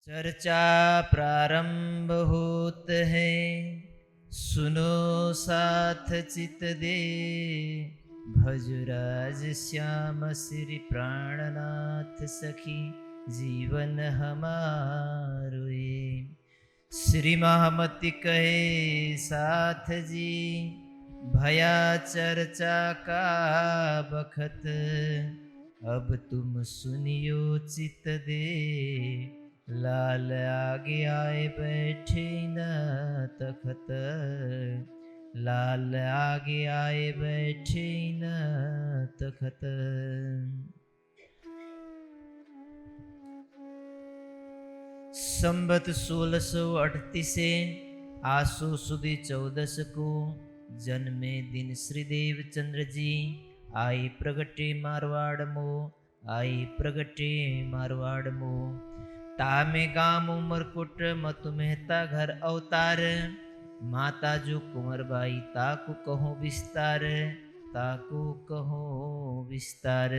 चर्चा प्रारंभ होत है, सुनो साथ चित दे। भजुराज श्याम श्री प्राणनाथ सखी, जीवन हमारो ये। श्री महामति कहे साथ जी, भया चर्चा का बखत। अब तुम सुनियो चित दे, लाल आगे आए बैठे न तखत। लाल आगे आए बैठे न तखत। संबत 1638 आसो सुदी 14 को, जन्मे दिन श्रीदेव चंद्र जी। आई प्रगटे मारवाड़ मो, आई प्रगटे मारवाड़ मो। तामे गाम उमरकोट मतु मेहता घर अवतार। माता जो कुंवरबाई ताकु कहो विस्तार, ताकु कहो विस्तार।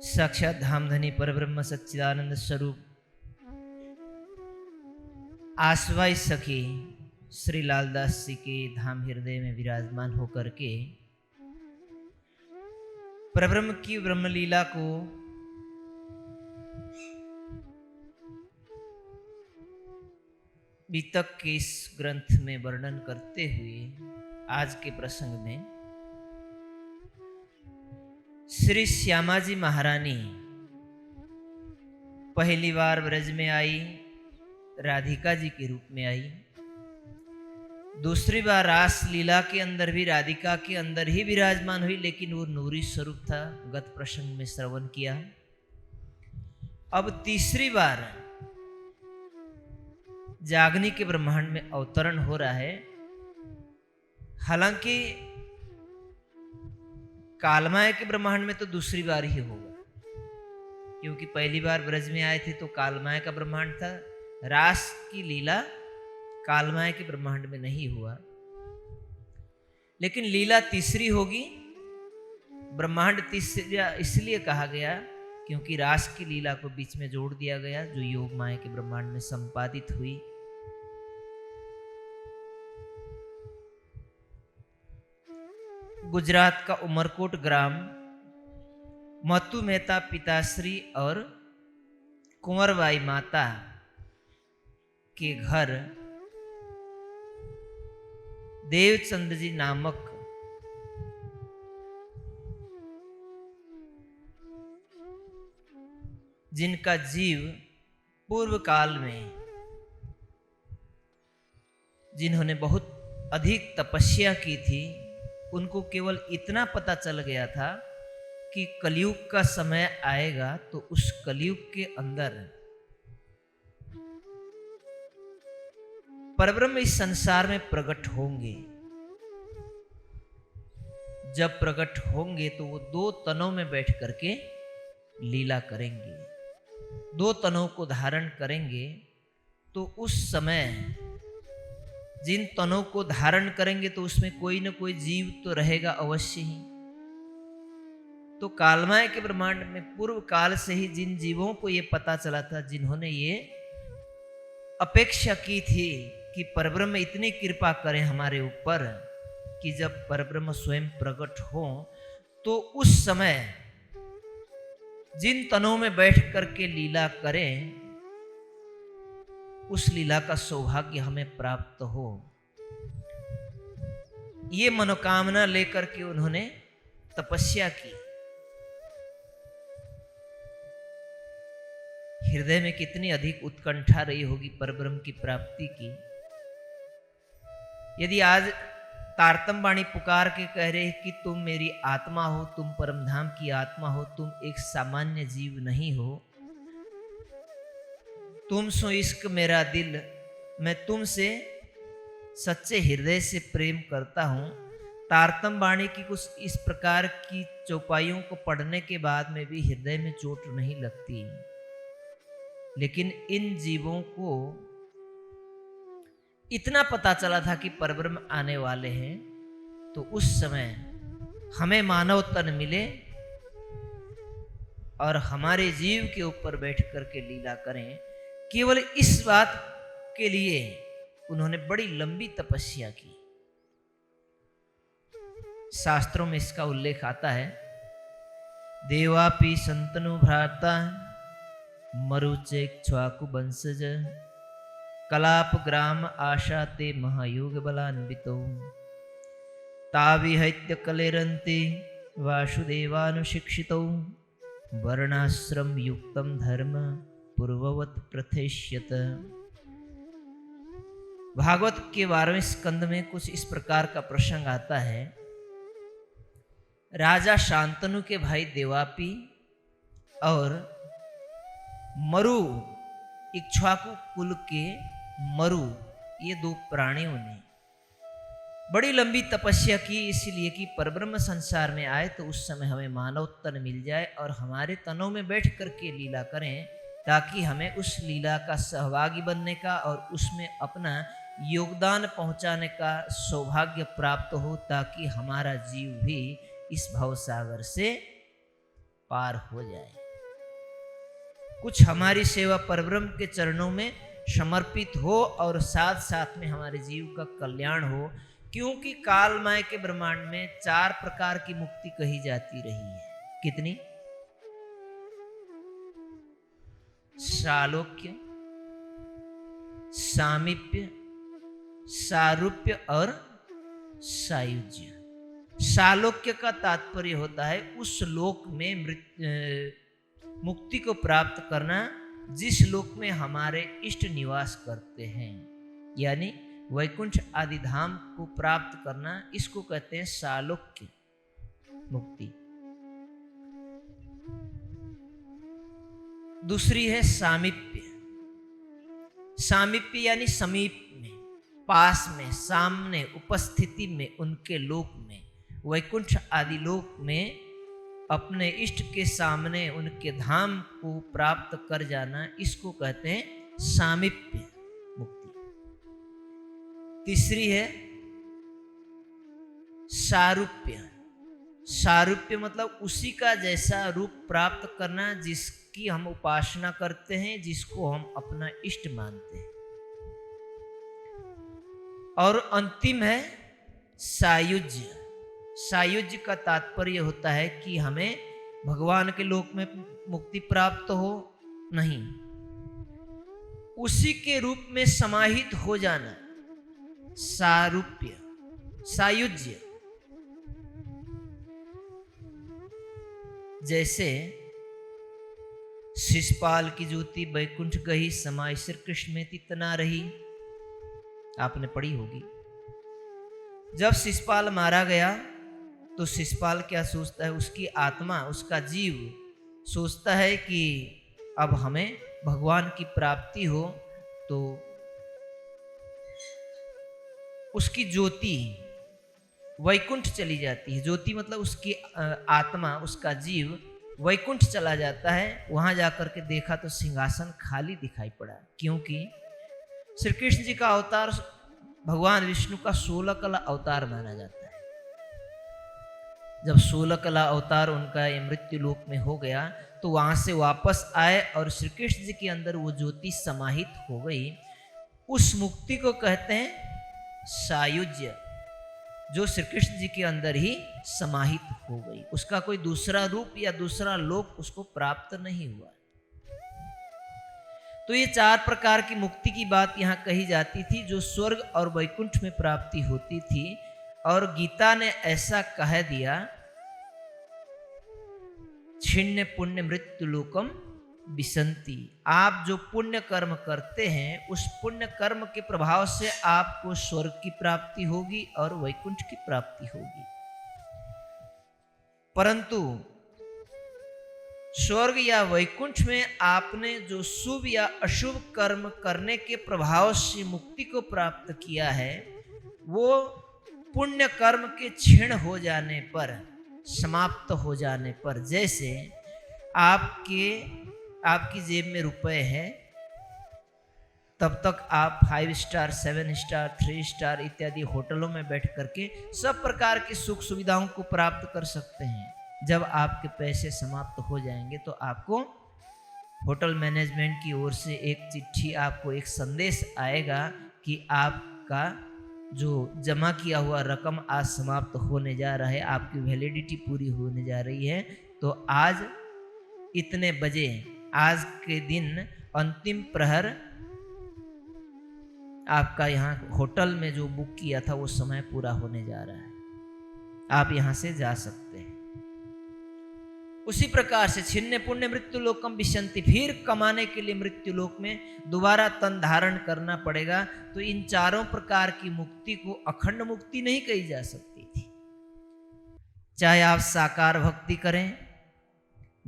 साक्षात धामधनी परब्रह्म सच्चिदानंद स्वरूप आसवाई सखी श्री लालदास जी के धाम हृदय में विराजमान होकर के परब्रह्म की ब्रह्मलीला को बीतक के इस ग्रंथ में वर्णन करते हुए आज के प्रसंग में श्री श्यामाजी महारानी पहली बार ब्रज में आई, राधिका जी के रूप में आई। दूसरी बार रास लीला के अंदर भी राधिका के अंदर ही विराजमान हुई, लेकिन वो नूरी स्वरूप था, गत प्रसंग में श्रवण किया। अब तीसरी बार जागनी के ब्रह्मांड में अवतरण हो रहा है। हालांकि कालमाय के ब्रह्मांड में तो दूसरी बार ही होगा, क्योंकि पहली बार ब्रज में आए थे तो कालमाय का ब्रह्मांड था। रास की लीला कालमाय के ब्रह्मांड में नहीं हुआ, लेकिन लीला तीसरी होगी। ब्रह्मांड तीसरा इसलिए कहा गया क्योंकि रास की लीला को बीच में जोड़ दिया गया, जो योग माया के ब्रह्मांड में संपादित हुई। गुजरात का उमरकोट ग्राम मतु मेहता पिताश्री और कुंवरबाई माता के घर देवचंद जी नामक जिनका जीव पूर्व काल में जिन्होंने बहुत अधिक तपस्या की थी, उनको केवल इतना पता चल गया था कि कलयुग का समय आएगा तो उस कलयुग के अंदर परब्रह्म इस संसार में प्रकट होंगे। जब प्रकट होंगे तो वो दो तनों में बैठ करके लीला करेंगे, दो तनों को धारण करेंगे। तो उस समय जिन तनों को धारण करेंगे तो उसमें कोई न कोई जीव तो रहेगा अवश्य ही। तो कालमाय के ब्रह्मांड में पूर्व काल से ही जिन जीवों को ये पता चला था, जिन्होंने ये अपेक्षा की थी कि परब्रह्म इतनी कृपा करें हमारे ऊपर कि जब परब्रह्म स्वयं प्रकट हो तो उस समय जिन तनों में बैठ करके लीला करें, उस लीला का सौभाग्य हमें प्राप्त हो। ये मनोकामना लेकर के उन्होंने तपस्या की। हृदय में कितनी अधिक उत्कंठा रही होगी परब्रह्म की प्राप्ति की। यदि आज तारतम वाणी पुकार के कह रहे कि तुम मेरी आत्मा हो, तुम परमधाम की आत्मा हो, तुम एक सामान्य जीव नहीं हो, तुम सो इश्क मेरा दिल, मैं तुमसे सच्चे हृदय से प्रेम करता हूं। तारतम वाणी की कुछ इस प्रकार की चौपाइयों को पढ़ने के बाद में भी हृदय में चोट नहीं लगती, लेकिन इन जीवों को इतना पता चला था कि परब्रह्म आने वाले हैं, तो उस समय हमें मानव तन मिले और हमारे जीव के ऊपर बैठ करके लीला करें। केवल इस बात के लिए उन्होंने बड़ी लंबी तपस्या की। शास्त्रों में इसका उल्लेख आता है, देवापि संतनु भ्राता मरुचेक्ष्वाकु वंशज कलाप ग्राम आशा ते महायोग बलान्वितो ताविहत्य कलेरन्ति वासुदेवानुशिक्षितौ वर्णाश्रम युक्तम धर्म पूर्ववत प्रथेष्यत। भागवत के 12वें स्कंद में कुछ इस प्रकार का प्रसंग आता है। राजा शांतनु के भाई देवापी और मरु इक्ष्वाकु कुल के मरु, ये दो प्राणियों ने बड़ी लंबी तपस्या की, इसलिए कि परब्रह्म संसार में आए तो उस समय हमें मानव तन मिल जाए और हमारे तनों में बैठ करके लीला करें, ताकि हमें उस लीला का सहभागी बनने का और उसमें अपना योगदान पहुंचाने का सौभाग्य प्राप्त हो, ताकि हमारा जीव भी इस भवसागर से पार हो जाए। कुछ हमारी सेवा परब्रह्म के चरणों में समर्पित हो और साथ साथ में हमारे जीव का कल्याण हो, क्योंकि कालमय के ब्रह्मांड में 4 प्रकार की मुक्ति कही जाती रही है। कितनी? सालोक्य, सामीप्य, सारूप्य और सायुज्य। सालोक्य का तात्पर्य होता है उस लोक में मुक्ति को प्राप्त करना जिस लोक में हमारे इष्ट निवास करते हैं, यानी वैकुंठ आदि धाम को प्राप्त करना, इसको कहते हैं सालोक्य मुक्ति। दूसरी है सामीप्य। सामीप्य यानी समीप में, पास में, सामने, उपस्थिति में, उनके लोक में, वैकुंठ आदि लोक में अपने इष्ट के सामने उनके धाम को प्राप्त कर जाना, इसको कहते हैं सामीप्य मुक्ति। तीसरी है सारूप्य। सारूप्य मतलब उसी का जैसा रूप प्राप्त करना जिसकी हम उपासना करते हैं, जिसको हम अपना इष्ट मानते हैं। और अंतिम है सायुज्य। सायुज्य का तात्पर्य होता है कि हमें भगवान के लोक में मुक्ति प्राप्त हो नहीं, उसी के रूप में समाहित हो जाना, सारूप्य, सायुज्य। जैसे शिषपाल की ज्योति बैकुंठ गही, समाई श्री कृष्ण में तितना रही, आपने पढ़ी होगी। जब शिषपाल मारा गया तो शिषपाल क्या सोचता है, उसकी आत्मा, उसका जीव सोचता है कि अब हमें भगवान की प्राप्ति हो, तो उसकी ज्योति वैकुंठ चली जाती है। ज्योति मतलब उसकी आत्मा, उसका जीव वैकुंठ चला जाता है। वहां जाकर के देखा तो सिंहासन खाली दिखाई पड़ा, क्योंकि श्री कृष्ण जी का अवतार भगवान विष्णु का 16 कला अवतार माना जाता है। जब 16 कला अवतार उनका मृत्यु लोक में हो गया तो वहां से वापस आए और श्री कृष्ण जी के अंदर वो ज्योति समाहित हो गई। उस मुक्ति को कहते हैं सायुज्य, जो श्री कृष्ण जी के अंदर ही समाहित हो गई। उसका कोई दूसरा रूप या दूसरा लोक उसको प्राप्त नहीं हुआ। तो ये 4 प्रकार की मुक्ति की बात यहाँ कही जाती थी, जो स्वर्ग और वैकुंठ में प्राप्ति होती थी। और गीता ने ऐसा कह दिया, छिन्न पुण्य मृत्यु लोकम विसंति। आप जो पुण्य कर्म करते हैं, उस पुण्य कर्म के प्रभाव से आपको स्वर्ग की प्राप्ति होगी और वैकुंठ की प्राप्ति होगी। परंतु स्वर्ग या वैकुंठ में आपने जो शुभ या अशुभ कर्म करने के प्रभाव से मुक्ति को प्राप्त किया है, वो पुण्य कर्म के क्षीण हो जाने पर, समाप्त हो जाने पर, जैसे आपकी जेब में रुपए है, तब तक आप 5 स्टार, 7 स्टार, 3 स्टार इत्यादि होटलों में बैठ करके सब प्रकार की सुख सुविधाओं को प्राप्त कर सकते हैं। जब आपके पैसे समाप्त हो जाएंगे तो आपको होटल मैनेजमेंट की ओर से एक चिट्ठी, आपको एक संदेश आएगा कि आपका जो जमा किया हुआ रकम आज समाप्त होने जा रहा है, आपकी वैलिडिटी पूरी होने जा रही है। तो आज इतने बजे, आज के दिन अंतिम प्रहर आपका यहाँ होटल में जो बुक किया था वो समय पूरा होने जा रहा है, आप यहाँ से जा सकते हैं। उसी प्रकार से छिन्ने पुण्य मृत्यु लोकम विशंति, फिर कमाने के लिए मृत्यु लोक में दोबारा तन धारण करना पड़ेगा। तो इन चारों प्रकार की मुक्ति को अखंड मुक्ति नहीं कही जा सकती थी। चाहे आप साकार भक्ति करें,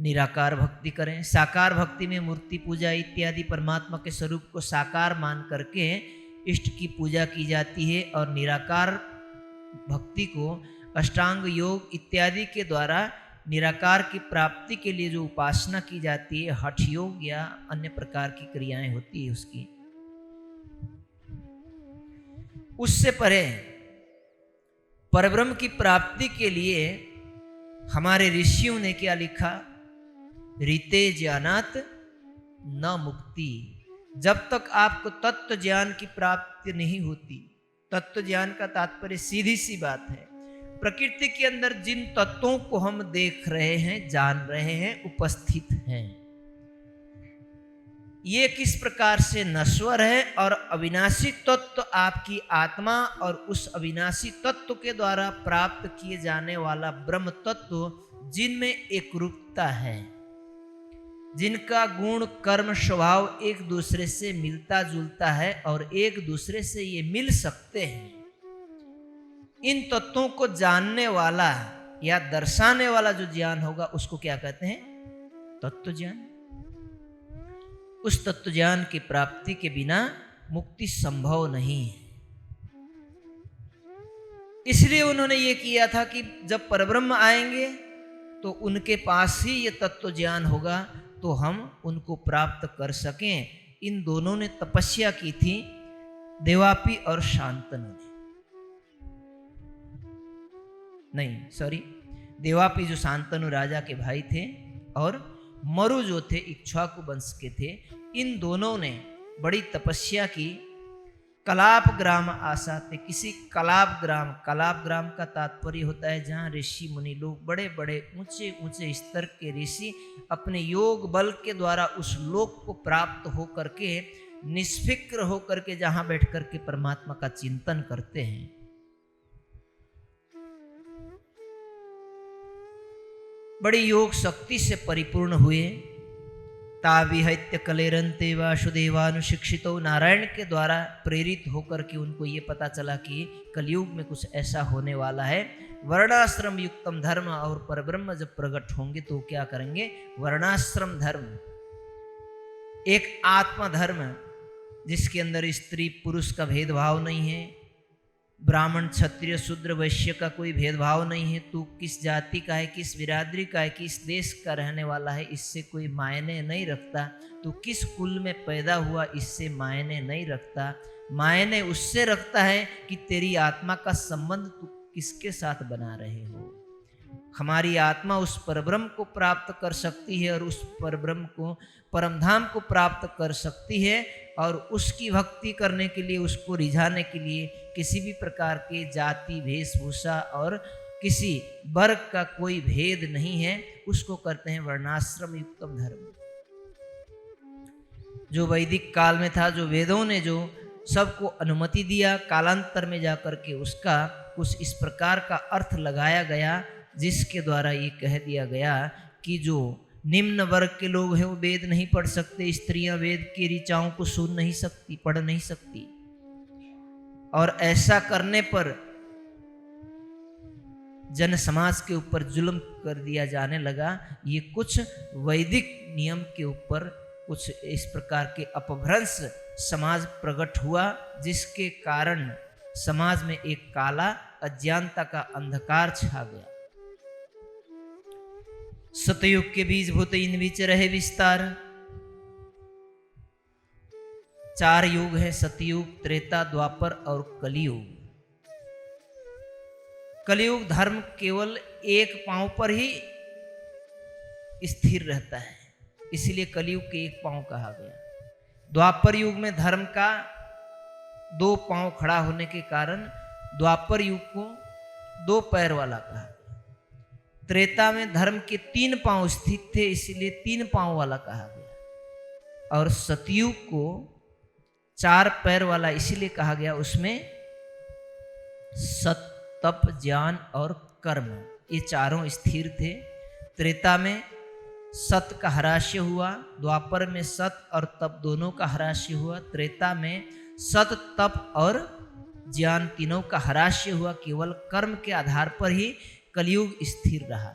निराकार भक्ति करें। साकार भक्ति में मूर्ति पूजा इत्यादि परमात्मा के स्वरूप को साकार मान करके इष्ट की पूजा की जाती है, और निराकार भक्ति को अष्टांग योग इत्यादि के द्वारा निराकार की प्राप्ति के लिए जो उपासना की जाती है, हठ योग या अन्य प्रकार की क्रियाएं होती है उसकी, उससे परे परब्रह्म की प्राप्ति के लिए हमारे ऋषियों ने क्या लिखा? रीते ज्ञानात न मुक्ति। जब तक आपको तत्व ज्ञान की प्राप्ति नहीं होती, तत्व ज्ञान का तात्पर्य सीधी सी बात है, प्रकृति के अंदर जिन तत्वों को हम देख रहे हैं, जान रहे हैं, उपस्थित हैं, ये किस प्रकार से नश्वर है, और अविनाशी तत्व आपकी आत्मा और उस अविनाशी तत्व के द्वारा प्राप्त किए जाने वाला ब्रह्म तत्व, जिनमें एक रूपता है, जिनका गुण कर्म स्वभाव एक दूसरे से मिलता जुलता है और एक दूसरे से ये मिल सकते हैं, इन तत्वों को जानने वाला या दर्शाने वाला जो ज्ञान होगा उसको क्या कहते हैं? तत्व ज्ञान। उस तत्व ज्ञान की प्राप्ति के बिना मुक्ति संभव नहीं है। इसलिए उन्होंने ये किया था कि जब परब्रह्म आएंगे तो उनके पास ही ये तत्व ज्ञान होगा, तो हम उनको प्राप्त कर सकें। इन दोनों ने तपस्या की थी, देवापी और शांतनु ने। नहीं, सॉरी, देवापी जो शांतनु राजा के भाई थे और मरु जो थे इक्ष्वाकु वंश के थे, इन दोनों ने बड़ी तपस्या की। कलाप ग्राम आसाते, किसी कलाप ग्राम का तात्पर्य होता है जहाँ ऋषि मुनि लोग, बड़े बड़े ऊंचे ऊंचे स्तर के ऋषि अपने योग बल के द्वारा उस लोक को प्राप्त हो करके, निष्फिक्र हो करके जहाँ बैठ करके परमात्मा का चिंतन करते हैं। बड़ी योग शक्ति से परिपूर्ण हुए। ताविहत्य कलेरंते वासुदेवानुशिक्षितो, नारायण के द्वारा प्रेरित होकर के उनको ये पता चला कि कलयुग में कुछ ऐसा होने वाला है, वर्णाश्रम युक्तम धर्म, और परब्रह्म जब प्रकट होंगे तो क्या करेंगे? वर्णाश्रम धर्म, एक आत्मा धर्म जिसके अंदर स्त्री पुरुष का भेदभाव नहीं है, ब्राह्मण क्षत्रिय शूद्र वैश्य का कोई भेदभाव नहीं है, तू किस जाति का है, किस बिरादरी का है, किस देश का रहने वाला है, इससे कोई मायने नहीं रखता। तू किस कुल में पैदा हुआ, इससे मायने नहीं रखता। मायने उससे रखता है कि तेरी आत्मा का संबंध तू किसके साथ बना रहे हो। हमारी आत्मा उस परब्रह्म को प्राप्त कर सकती है और उस परब्रह्म को, परमधाम को प्राप्त कर सकती है, और उसकी भक्ति करने के लिए, उसको रिझाने के लिए किसी भी प्रकार के जाति वेशभूषा और किसी वर्ग का कोई भेद नहीं है। उसको करते हैं वर्णाश्रम युक्तम धर्म। जो वैदिक काल में था, जो वेदों ने जो सबको अनुमति दिया, कालांतर में जाकर के उसका कुछ इस प्रकार का अर्थ लगाया गया, जिसके द्वारा ये कह दिया गया कि जो निम्न वर्ग के लोग हैं वो वेद नहीं पढ़ सकते, स्त्रियां वेद की ऋचाओं को सुन नहीं सकती, पढ़ नहीं सकती, और ऐसा करने पर जन समाज के ऊपर जुल्म कर दिया जाने लगा। ये कुछ वैदिक नियम के ऊपर कुछ इस प्रकार के अपभ्रंश समाज प्रकट हुआ, जिसके कारण समाज में एक काला अज्ञानता का अंधकार छा गया। सतयुग के बीज भूत इन बीच रहे विस्तार। 4 युग है, सतयुग, त्रेता, द्वापर और कलियुग। कलियुग धर्म केवल एक पांव पर ही स्थिर रहता है, इसलिए कलयुग के एक पांव कहा गया। द्वापर युग में धर्म का 2 पांव खड़ा होने के कारण द्वापर युग को 2 पैर वाला कहा गया। त्रेता में धर्म के 3 पांव स्थित थे, इसलिए 3 पांव वाला कहा गया। और सतयुग को 4 पैर वाला इसलिए कहा गया, उसमें सत, तप, ज्ञान और कर्म ये चारों स्थिर थे। त्रेता में सत का ह्रास्य हुआ, द्वापर में सत और तप दोनों का ह्रास्य हुआ, त्रेता में सत, तप और ज्ञान तीनों का ह्रास्य हुआ। केवल कर्म के आधार पर ही कलयुग स्थिर रहा।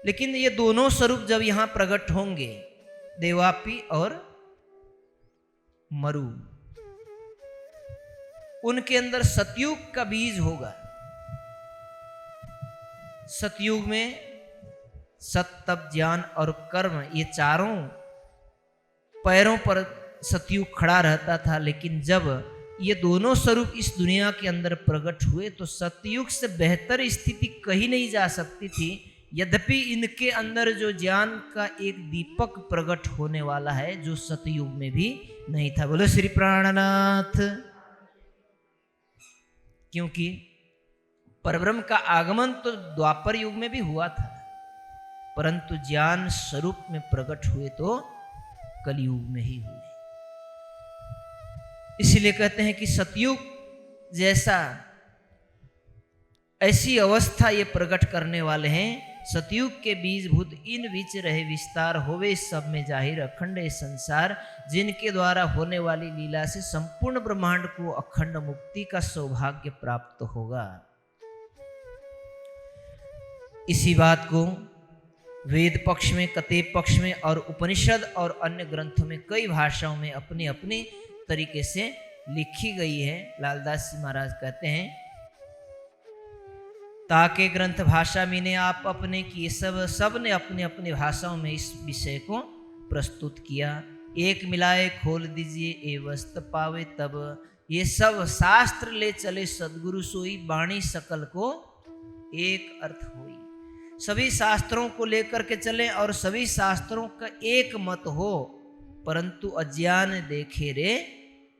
लेकिन ये दोनों स्वरूप जब यहां प्रकट होंगे, देवापी और मरु, उनके अंदर सतयुग का बीज होगा। सतयुग में सत, तप, ज्ञान और कर्म ये चारों पैरों पर सतयुग खड़ा रहता था। लेकिन जब ये दोनों स्वरूप इस दुनिया के अंदर प्रकट हुए तो सतयुग से बेहतर स्थिति कहीं नहीं जा सकती थी। यद्यपि इनके अंदर जो ज्ञान का एक दीपक प्रकट होने वाला है, जो सतयुग में भी नहीं था। बोलो श्री प्राणनाथ। क्योंकि परब्रह्म का आगमन तो द्वापर युग में भी हुआ था, परंतु ज्ञान स्वरूप में प्रकट हुए तो कलयुग में ही हुए। इसलिए कहते हैं कि सतयुग जैसा ऐसी अवस्था ये प्रकट करने वाले हैं। सतयुग के बीजभूत इन बीच रहे विस्तार होवे सब में जाहिर अखंड संसार, जिनके द्वारा होने वाली लीला से संपूर्ण ब्रह्मांड को अखंड मुक्ति का सौभाग्य प्राप्त होगा। इसी बात को वेद पक्ष में, कतेब पक्ष में और उपनिषद और अन्य ग्रंथों में कई भाषाओं में अपने अपने तरीके से लिखी गई है। लालदास जी महाराज कहते हैं, ताके ग्रंथ भाषा मीने आप अपने किए, सब ने अपने अपने भाषाओं में इस विषय को प्रस्तुत किया। एक मिलाए खोल दीजिए ए वस्त पावे तब, ये सब शास्त्र ले चले सदगुरु सोई, बाणी सकल को एक अर्थ हुई। सभी शास्त्रों को लेकर के चले और सभी शास्त्रों का एक मत हो, परंतु अज्ञान देखे रे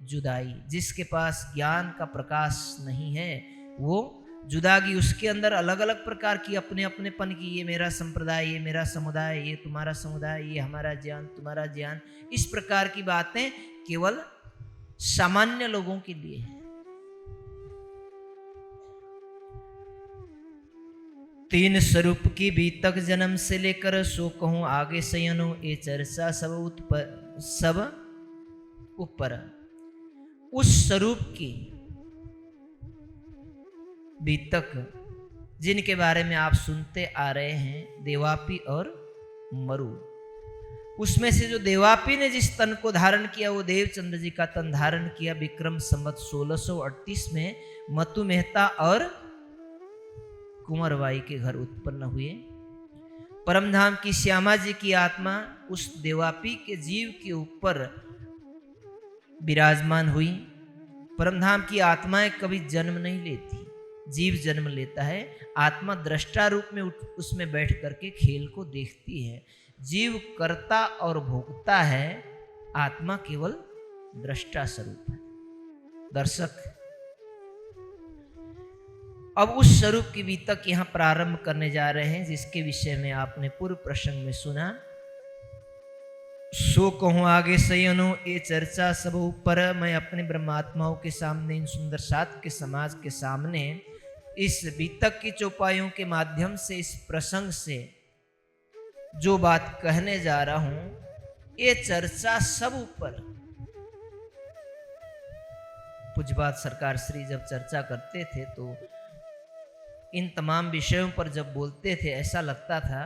जुदाई। जिसके पास ज्ञान का प्रकाश नहीं है वो जुदागी, उसके अंदर अलग अलग प्रकार की अपने अपनेपन की, ये मेरा संप्रदाय, ये मेरा समुदाय, ये तुम्हारा समुदाय, ये हमारा ज्ञान, तुम्हारा ज्ञान, इस प्रकार की बातें केवल सामान्य लोगों के लिए है। तीन स्वरूप की बीतक जन्म से लेकर सो कहूं आगे सयनो, ये चर्चा सब ऊपर। उस स्वरूप की बीतक जिनके बारे में आप सुनते आ रहे हैं, देवापी और मरु, उसमें से जो देवापी ने जिस तन को धारण किया वो देवचंद्र जी का तन धारण किया। विक्रम संवत 1638 में मतु मेहता और कुंवरबाई के घर उत्पन्न हुए। परमधाम की श्यामा जी की आत्मा उस देवापी के जीव के ऊपर विराजमान हुई। परमधाम की आत्माएं कभी जन्म नहीं लेती, जीव जन्म लेता है। आत्मा दृष्टा रूप में उसमें बैठ करके खेल को देखती है। जीव कर्ता और भोक्ता है, आत्मा केवल दृष्टा स्वरूप है, दर्शक। अब उस स्वरूप की बीतक यहां प्रारंभ करने जा रहे हैं, जिसके विषय में आपने पूर्व प्रसंग में सुना। सो कहूं आगे सयनो, ये चर्चा सब ऊपर। मैं अपने ब्रह्मात्माओं के सामने, इन सुंदर सात के समाज के सामने, इस बीतक की चौपाइयों के माध्यम से, इस प्रसंग से जो बात कहने जा रहा हूं, ये चर्चा सब ऊपर। पूज्यपाद सरकार श्री जब चर्चा करते थे तो इन तमाम विषयों पर जब बोलते थे, ऐसा लगता था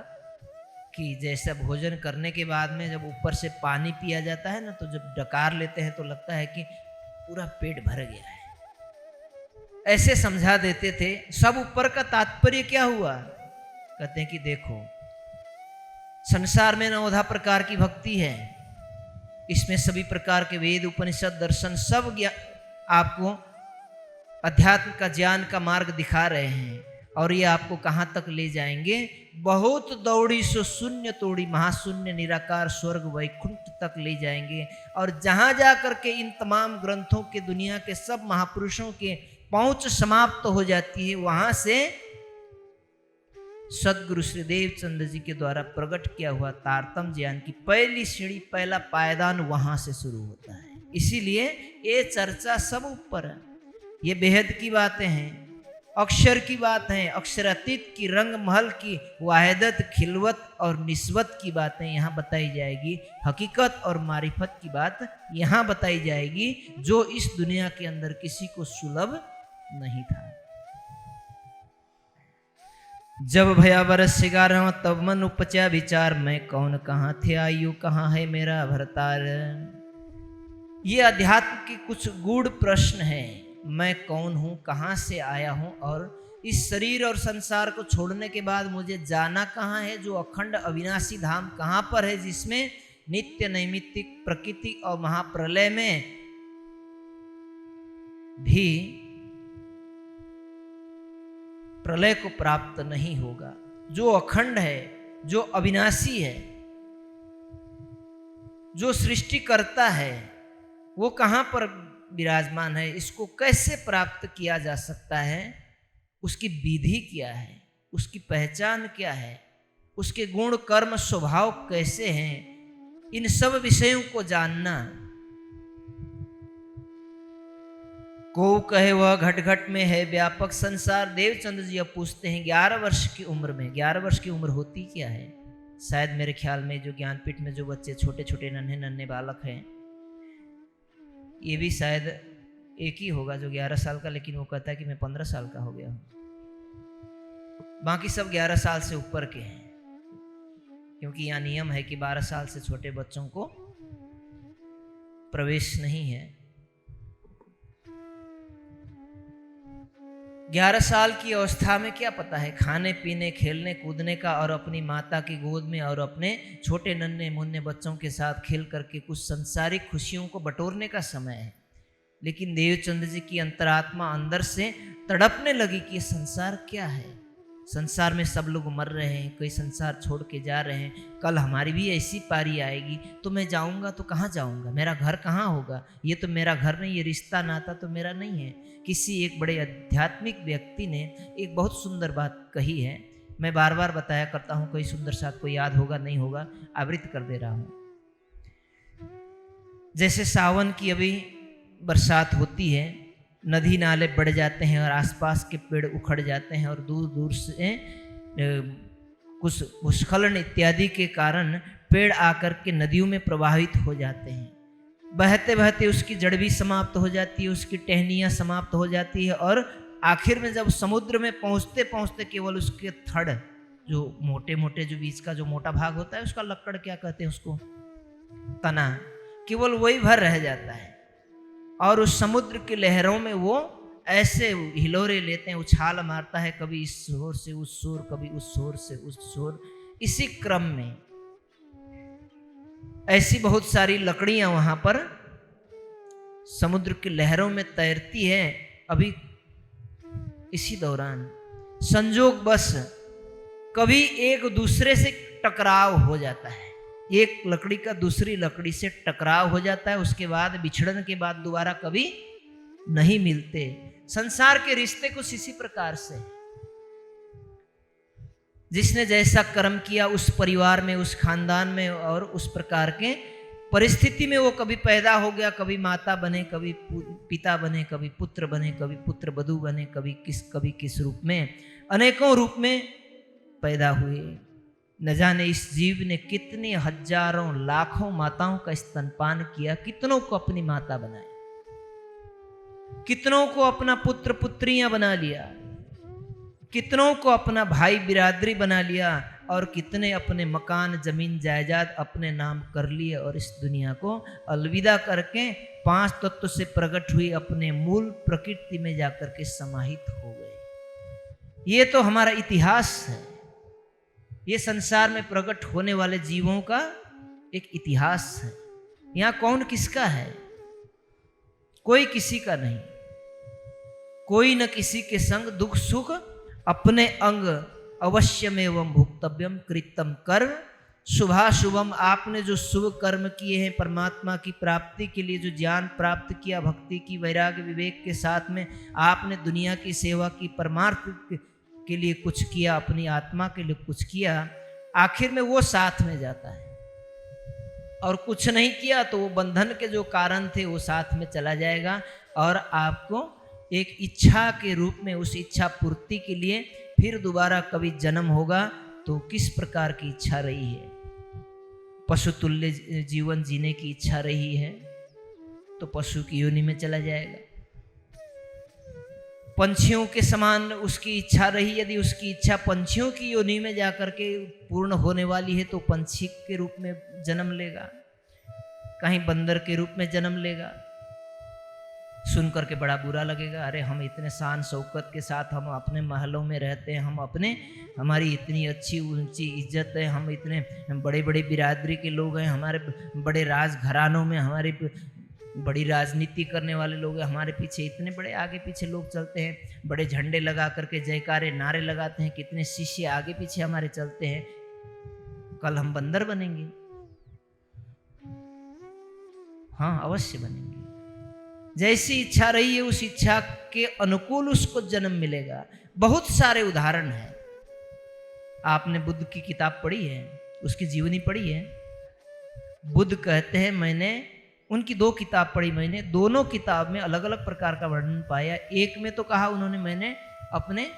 कि जैसे भोजन करने के बाद में जब ऊपर से पानी पिया जाता है ना, तो जब डकार लेते हैं तो लगता है कि पूरा पेट भर गया है, ऐसे समझा देते थे। सब ऊपर का तात्पर्य क्या हुआ? कहते हैं कि देखो, संसार में 9 प्रकार की भक्ति है, इसमें सभी प्रकार के वेद, उपनिषद, दर्शन सब आपको अध्यात्म का, ज्ञान का मार्ग दिखा रहे हैं। और ये आपको कहाँ तक ले जाएंगे? बहुत दौड़ी सो शून्य तोड़ी, महाशून्य निराकार स्वर्ग वैकुंठ तक ले जाएंगे। और जहाँ जा करके इन तमाम ग्रंथों के, दुनिया के सब महापुरुषों के पहुंच समाप्त हो जाती है, वहां से सदगुरु श्री देवचंद्र जी के द्वारा प्रकट किया हुआ तारतम्य ज्ञान की पहली सीढ़ी, पहला पायदान वहां से शुरू होता है। इसीलिए ये चर्चा सब ऊपर है। ये बेहद की बातें हैं, अक्षर की बात है, अक्षरातीत की, रंग महल की, वाहिदत, खिलवत और निस्वत की बातें यहाँ बताई जाएगी। हकीकत और मारिफत की बात यहाँ बताई जाएगी, जो इस दुनिया के अंदर किसी को सुलभ नहीं था। जब भया बरस 11 तब मन उपचा विचार, मैं कौन कहाँ थे आयु कहाँ है मेरा भरतार। ये अध्यात्म के कुछ गूढ़ प्रश्न हैं। मैं कौन हूँ, कहाँ से आया हूँ, और इस शरीर और संसार को छोड़ने के बाद मुझे जाना कहाँ है, जो अखंड अविनाशी धाम कहाँ पर है, जिसमें नित्य नैमित्तिक प्रकृति और महाप्रलय में भी प्रलय को प्राप्त नहीं होगा, जो अखंड है, जो अविनाशी है, जो सृष्टि करता है, वो कहाँ पर विराजमान है, इसको कैसे प्राप्त किया जा सकता है, उसकी विधि क्या है, उसकी पहचान क्या है, उसके गुण कर्म स्वभाव कैसे हैं, इन सब विषयों को जानना। को कहे वह घट घट में है व्यापक संसार। देवचंद्र जी अब पूछते हैं 11 वर्ष की उम्र में, 11 वर्ष की उम्र होती क्या है? शायद मेरे ख्याल में जो ज्ञानपीठ में जो बच्चे छोटे छोटे नन्हे नन्हे बालक हैं, ये भी शायद एक ही होगा जो 11 साल का, लेकिन वो कहता है कि मैं 15 साल का हो गया हूँ। बाकी सब 11 साल से ऊपर के हैं, क्योंकि यहाँ नियम है कि 12 साल से छोटे बच्चों को प्रवेश नहीं है। 11 साल की अवस्था में क्या पता है, खाने पीने, खेलने कूदने का, और अपनी माता की गोद में और अपने छोटे नन्हे मुन्ने बच्चों के साथ खेल करके कुछ संसारिक खुशियों को बटोरने का समय है। लेकिन देवचंद्र जी की अंतरात्मा अंदर से तड़पने लगी कि ये संसार क्या है। संसार में सब लोग मर रहे हैं, कोई संसार छोड़ के जा रहे हैं, कल हमारी भी ऐसी पारी आएगी, तो मैं जाऊंगा तो कहाँ जाऊंगा, मेरा घर कहाँ होगा, ये तो मेरा घर नहीं, ये रिश्ता नाता तो मेरा नहीं है। किसी एक बड़े आध्यात्मिक व्यक्ति ने एक बहुत सुंदर बात कही है, मैं बार बार बताया करता हूँ, कोई सुंदर सा आपको याद होगा नहीं होगा, आवृत्त कर दे रहा हूँ। जैसे सावन की अभी बरसात होती है, नदी नाले बढ़ जाते हैं और आसपास के पेड़ उखड़ जाते हैं, और दूर दूर से कुछ भूस्खलन इत्यादि के कारण पेड़ आकर के नदियों में प्रवाहित हो जाते हैं। बहते बहते उसकी जड़ भी समाप्त हो जाती है, उसकी टहनियाँ समाप्त हो जाती है, और आखिर में जब समुद्र में पहुँचते पहुँचते केवल उसके थड़, जो मोटे मोटे जो बीच का जो मोटा भाग होता है, उसका लक्कड़ क्या कहते हैं उसको, तना, केवल वही भर रह जाता है। और उस समुद्र की लहरों में वो ऐसे हिलोरे लेते हैं, उछाल मारता है, कभी इस शोर से उस शोर, कभी उस शोर से उस शोर। इसी क्रम में ऐसी बहुत सारी लकड़ियां वहां पर समुद्र की लहरों में तैरती हैं। अभी इसी दौरान संजोग बस कभी एक दूसरे से टकराव हो जाता है, एक लकड़ी का दूसरी लकड़ी से टकराव हो जाता है, उसके बाद बिछड़न के बाद दोबारा कभी नहीं मिलते। संसार के रिश्ते कुछ इसी प्रकार से, जिसने जैसा कर्म किया उस परिवार में, उस खानदान में, और उस प्रकार के परिस्थिति में वो कभी पैदा हो गया, कभी माता बने, कभी पिता बने, कभी पुत्र बने, कभी पुत्र वधू बने, कभी किस रूप में, अनेकों रूप में पैदा हुए। न जाने इस जीव ने कितने हजारों लाखों माताओं का स्तनपान किया, कितनों को अपनी माता बनाई, कितनों को अपना पुत्र पुत्रियां बना लिया, कितनों को अपना भाई बिरादरी बना लिया, और कितने अपने मकान जमीन जायदाद अपने नाम कर लिए, और इस दुनिया को अलविदा करके 5 तत्व से प्रकट हुई अपने मूल प्रकृति में जाकर के समाहित हो गए। ये तो हमारा इतिहास है, ये संसार में प्रकट होने वाले जीवों का एक इतिहास है। यहाँ कौन किसका है, कोई किसी का नहीं, कोई न किसी के संग दुख सुख अपने अंग अवश्यमेवं भोक्तव्यम कृतम कर्म शुभाशुभम। आपने जो शुभ कर्म किए हैं परमात्मा की प्राप्ति के लिए, जो ज्ञान प्राप्त किया, भक्ति की, वैराग्य विवेक के साथ में आपने दुनिया की सेवा की, परमार्थ के लिए कुछ किया, अपनी आत्मा के लिए कुछ किया, आखिर में वो साथ में जाता है। और कुछ नहीं किया तो वो बंधन के जो कारण थे वो साथ में चला जाएगा, और आपको एक इच्छा के रूप में उस इच्छा पूर्ति के लिए फिर दोबारा कभी जन्म होगा। तो किस प्रकार की इच्छा रही है? पशु तुल्य जीवन जीने की इच्छा रही है तो पशु की योनि में चला जाएगा। पंछियों के समान उसकी इच्छा रही, यदि उसकी इच्छा पंछियों की योनि में जाकर के पूर्ण होने वाली है तो पंछी के रूप में जन्म लेगा, कहीं बंदर के रूप में जन्म लेगा। सुन करके बड़ा बुरा लगेगा, अरे हम इतने शान शौकत के साथ हम अपने महलों में रहते हैं, हमारी इतनी अच्छी ऊंची इज्जत है, हम इतने बड़े बड़े बिरादरी के लोग हैं, हमारे बड़े राज घरानों में हमारी बड़ी राजनीति करने वाले लोग हैं, हमारे पीछे इतने बड़े आगे पीछे लोग चलते हैं, बड़े झंडे लगा करके जयकारे नारे लगाते हैं, कितने शिष्य आगे पीछे हमारे चलते हैं, कल हम बंदर बनेंगे। हाँ, अवश्य बनेंगे। जैसी इच्छा रही है उस इच्छा के अनुकूल उसको जन्म मिलेगा। बहुत सारे उदाहरण हैं। आपने बुद्ध की किताब पढ़ी है, उसकी जीवनी पढ़ी है? बुद्ध कहते हैं मैंने उनकी 2 किताब पढ़ी, मैंने दोनों किताब में अलग अलग प्रकार का वर्णन पाया। एक में तो कहा उन्होंने मैंने अपने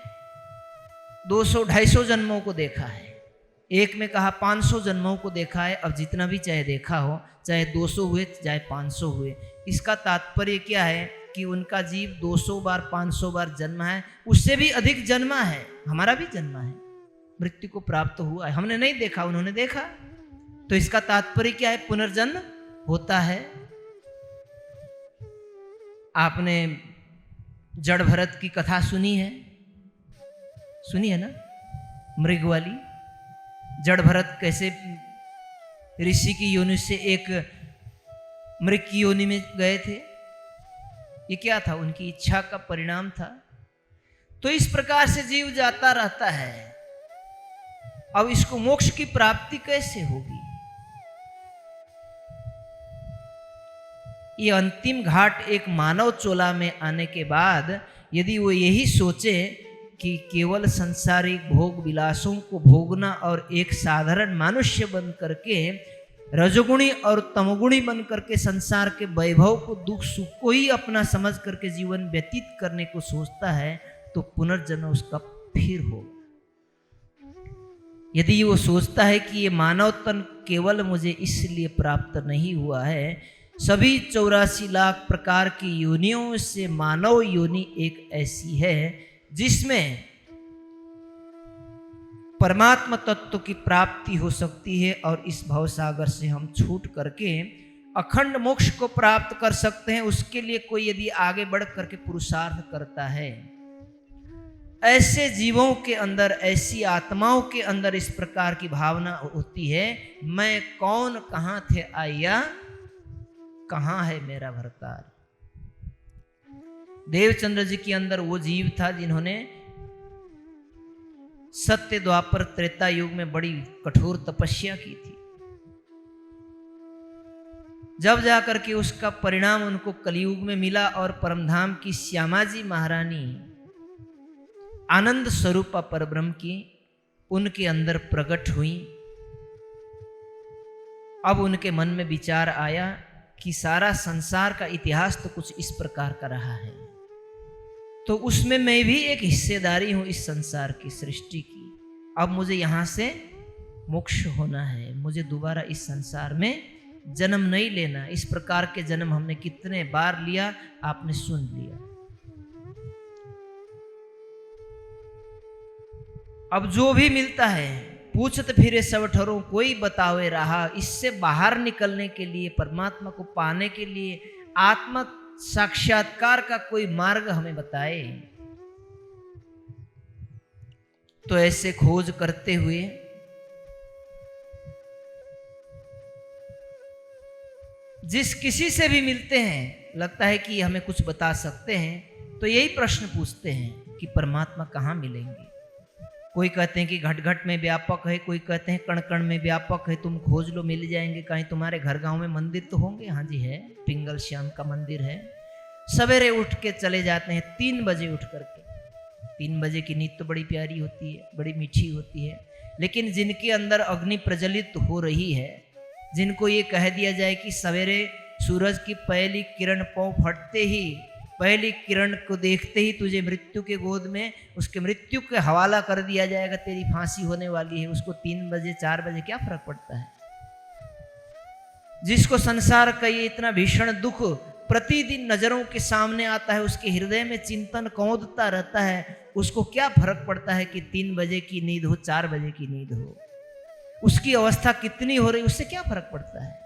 200-250 जन्मों को देखा है, एक में कहा 500 जन्मों को देखा है। अब जितना भी चाहे देखा हो, चाहे 200 हुए चाहे 500 हुए, इसका तात्पर्य क्या है कि उनका जीव 200 बार 500 बार जन्म है, उससे भी अधिक जन्मा है, हमारा भी जन्मा है, मृत्यु को प्राप्त हुआ है, हमने नहीं देखा, उन्होंने देखा। तो इसका तात्पर्य क्या है? पुनर्जन्म होता है। आपने जड़ भरत की कथा सुनी है ना, मृग वाली। जड़ भरत कैसे ऋषि की योनि से एक मृग की योनि में गए थे, ये क्या था? उनकी इच्छा का परिणाम था। तो इस प्रकार से जीव जाता रहता है। अब इसको मोक्ष की प्राप्ति कैसे होगी? ये अंतिम घाट एक मानव चोला में आने के बाद यदि वो यही सोचे कि केवल संसारिक भोग विलासों को भोगना और एक साधारण मनुष्य बन करके रजोगुणी और तमोगुणी बन करके संसार के वैभव को, दुख सुख को ही अपना समझ करके जीवन व्यतीत करने को सोचता है तो पुनर्जन्म उसका फिर होगा। यदि वो सोचता है कि ये मानव तन केवल मुझे इसलिए प्राप्त नहीं हुआ है, सभी 84 लाख प्रकार की योनियों से मानव योनि एक ऐसी है जिसमें परमात्मा तत्व की प्राप्ति हो सकती है और इस भवसागर से हम छूट करके अखंड मोक्ष को प्राप्त कर सकते हैं। उसके लिए कोई यदि आगे बढ़ करके पुरुषार्थ करता है, ऐसे जीवों के अंदर, ऐसी आत्माओं के अंदर इस प्रकार की भावना होती है, मैं कौन, कहां थे आया, कहां है मेरा भरतार। देवचंद्र जी के अंदर वो जीव था जिन्होंने सत्य द्वापर त्रेता युग में बड़ी कठोर तपस्या की थी। जब जाकर के उसका परिणाम उनको कलयुग में मिला और परमधाम की श्यामा जी महारानी आनंद स्वरूपा परब्रह्म की उनके अंदर प्रकट हुई। अब उनके मन में विचार आया कि सारा संसार का इतिहास तो कुछ इस प्रकार का रहा है, तो उसमें मैं भी एक हिस्सेदारी हूं इस संसार की सृष्टि की। अब मुझे यहां से मोक्ष होना है, मुझे दोबारा इस संसार में जन्म नहीं लेना। इस प्रकार के जन्म हमने कितने बार लिया, आपने सुन लिया। अब जो भी मिलता है पूछत फिरे सब ठहरों, कोई बतावे रहा। इससे बाहर निकलने के लिए, परमात्मा को पाने के लिए, आत्मा साक्षात्कार का कोई मार्ग हमें बताए। तो ऐसे खोज करते हुए जिस किसी से भी मिलते हैं, लगता है कि हमें कुछ बता सकते हैं, तो यही प्रश्न पूछते हैं कि परमात्मा कहाँ मिलेंगे। कोई कहते हैं कि घट घट में व्यापक है, कोई कहते हैं कण कण में व्यापक है, तुम खोज लो मिल जाएंगे। कहीं तुम्हारे घर गांव में मंदिर तो होंगे। हाँ जी है, पिंगल श्याम का मंदिर है। सवेरे उठ के चले जाते हैं 3 बजे उठ करके। 3 बजे की नींद तो बड़ी प्यारी होती है, बड़ी मीठी होती है। लेकिन जिनके अंदर अग्नि प्रज्वलित हो रही है, जिनको ये कह दिया जाए कि सवेरे सूरज की पहली किरण पाँव फटते ही, पहली किरण को देखते ही तुझे मृत्यु के गोद में उसके मृत्यु के हवाला कर दिया जाएगा, तेरी फांसी होने वाली है, उसको 3 बजे 4 बजे क्या फर्क पड़ता है। जिसको संसार का ये इतना भीषण दुख प्रतिदिन नजरों के सामने आता है, उसके हृदय में चिंतन कौंधता रहता है, उसको क्या फर्क पड़ता है कि 3 बजे की नींद हो, 4 बजे की नींद हो, उसकी अवस्था कितनी हो रही, उससे क्या फर्क पड़ता है।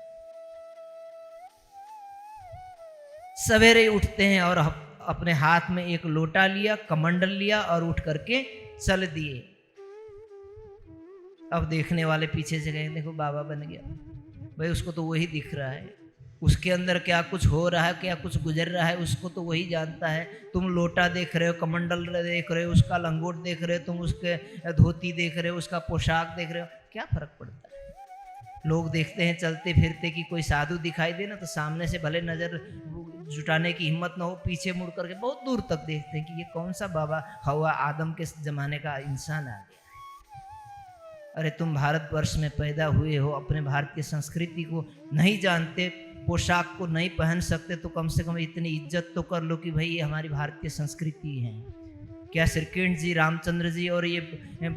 सवेरे उठते हैं और अपने हाथ में एक लोटा लिया, कमंडल लिया और उठ करके चल दिए। अब देखने वाले पीछे से कहेंगे देखो बाबा बन गया। भाई उसको तो वही दिख रहा है, उसके अंदर क्या कुछ हो रहा है, क्या कुछ गुजर रहा है, उसको तो वही जानता है। तुम लोटा देख रहे हो, कमंडल देख रहे हो, उसका लंगोट देख रहे हो, तुम उसके धोती देख रहे हो, उसका पोशाक देख रहे हो, क्या फर्क पड़ता है। लोग देखते हैं चलते फिरते कि कोई साधु दिखाई दे ना, तो सामने से भले नजर जुटाने की हिम्मत ना हो, पीछे मुड़ करके बहुत दूर तक देखते हैं कि ये कौन सा बाबा हवा आदम के जमाने का इंसान आ गया है। अरे तुम भारतवर्ष में पैदा हुए हो, अपने भारतीय संस्कृति को नहीं जानते, पोशाक को नहीं पहन सकते, तो कम से कम इतनी इज्जत तो कर लो कि भाई ये हमारी भारतीय संस्कृति है। क्या श्री कृष्ण जी, रामचंद्र जी और ये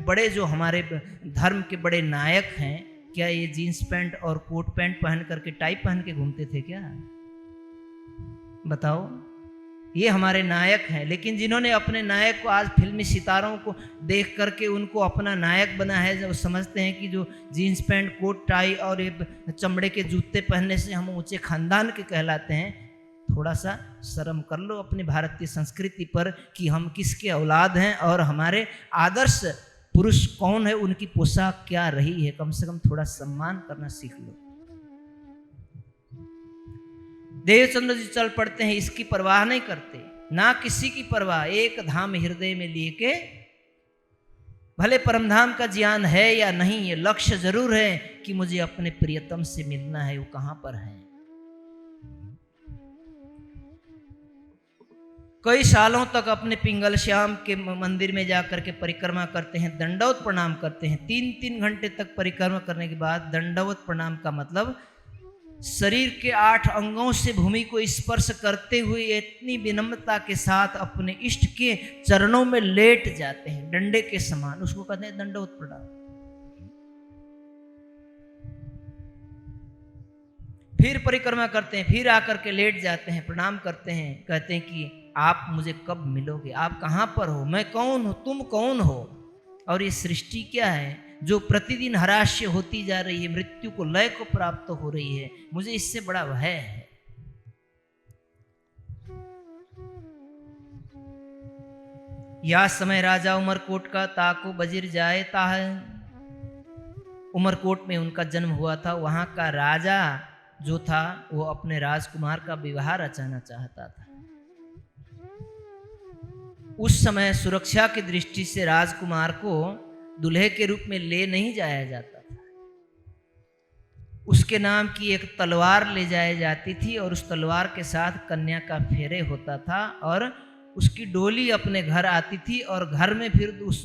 बड़े जो हमारे धर्म के बड़े नायक हैं, क्या ये जीन्स पैंट और कोट पैंट पहन करके टाई पहन के घूमते थे क्या? बताओ। ये हमारे नायक हैं, लेकिन जिन्होंने अपने नायक को आज फिल्मी सितारों को देख करके उनको अपना नायक बना है, जब समझते हैं कि जो जीन्स पैंट कोट टाई और ये चमड़े के जूते पहनने से हम ऊंचे खानदान के कहलाते हैं। थोड़ा सा शर्म कर लो अपनी भारतीय संस्कृति पर कि हम किसके औलाद हैं और हमारे आदर्श पुरुष कौन है, उनकी पोशाक क्या रही है। कम से कम थोड़ा सम्मान करना सीख लो। देवचंद्र जी चल पड़ते हैं, इसकी परवाह नहीं करते, ना किसी की परवाह, एक धाम हृदय में लिए के, भले परमधाम का ज्ञान है या नहीं, ये लक्ष्य जरूर है कि मुझे अपने प्रियतम से मिलना है। वो कहां पर है? कई सालों तक अपने पिंगल श्याम के मंदिर में जाकर के परिक्रमा करते हैं, दंडवत प्रणाम करते हैं। 3-3 घंटे तक परिक्रमा करने के बाद दंडवत प्रणाम का मतलब शरीर के 8 अंगों से भूमि को स्पर्श करते हुए इतनी विनम्रता के साथ अपने इष्ट के चरणों में लेट जाते हैं, डंडे के समान। उसको कहते हैं दंडवत प्रणाम। फिर परिक्रमा करते हैं, फिर आकर के लेट जाते हैं, प्रणाम करते हैं, कहते हैं कि आप मुझे कब मिलोगे, आप कहां पर हो, मैं कौन हूं, तुम कौन हो, और ये सृष्टि क्या है जो प्रतिदिन हराश्य होती जा रही है, मृत्यु को लय को प्राप्त हो रही है, मुझे इससे बड़ा भय है। या समय राजा उमरकोट का ताको बजीर जाए ताह। उमरकोट में उनका जन्म हुआ था। वहां का राजा जो था वो अपने राजकुमार का विवाह रचाना चाहता था। उस समय सुरक्षा की दृष्टि से राजकुमार को दूल्हे के रूप में ले नहीं जाया जाता था। उसके नाम की एक तलवार ले जाई जाती थी और उस तलवार के साथ कन्या का फेरे होता था और उसकी डोली अपने घर आती थी और घर में फिर उस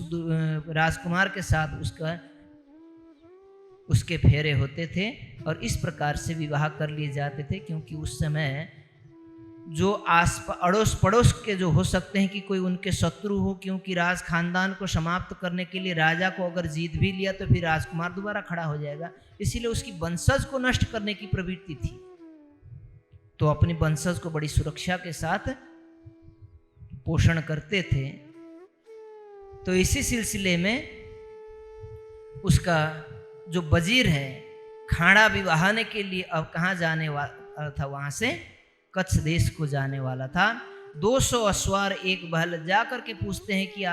राजकुमार के साथ उसके फेरे होते थे और इस प्रकार से विवाह कर लिए जाते थे। क्योंकि उस समय जो अड़ोस पड़ोस के जो हो सकते हैं कि कोई उनके शत्रु हो, क्योंकि राज खानदान को समाप्त करने के लिए राजा को अगर जीत भी लिया तो फिर राजकुमार दोबारा खड़ा हो जाएगा, इसीलिए उसकी वंशज को नष्ट करने की प्रवृत्ति थी। तो अपनी वंशज को बड़ी सुरक्षा के साथ पोषण करते थे। तो इसी सिलसिले में उसका जो वजीर है खाड़ा भी बहाने के लिए अब कहाँ जाने वाला था, वहां से कच्छ देश को जाने वाला था। 200 अश्वार एक बहल जाकर के पूछते हैं कि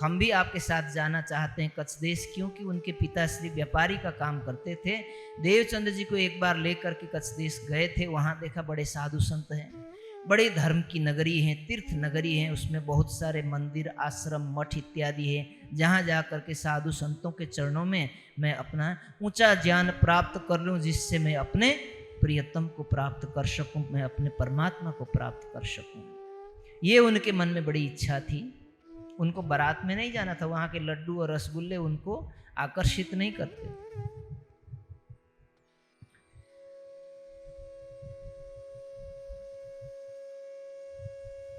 हम भी आपके साथ जाना चाहते हैं कच्छ देश, क्योंकि उनके पिता श्री व्यापारी का काम करते थे। देवचंद्र जी को एक बार लेकर के कच्छ देश गए थे, वहां देखा बड़े साधु संत हैं, बड़े धर्म की नगरी है, तीर्थ नगरी है, उसमें बहुत सारे मंदिर, आश्रम, मठ इत्यादि है, जहाँ जा कर के साधु संतों के चरणों में मैं अपना ऊंचा ज्ञान प्राप्त कर लूँ, जिससे मैं अपने प्रियतम को प्राप्त कर सकूं, मैं अपने परमात्मा को प्राप्त कर सकूं। ये उनके मन में बड़ी इच्छा थी। उनको बारात में नहीं जाना था, वहाँ के लड्डू और रसगुल्ले उनको आकर्षित नहीं करते।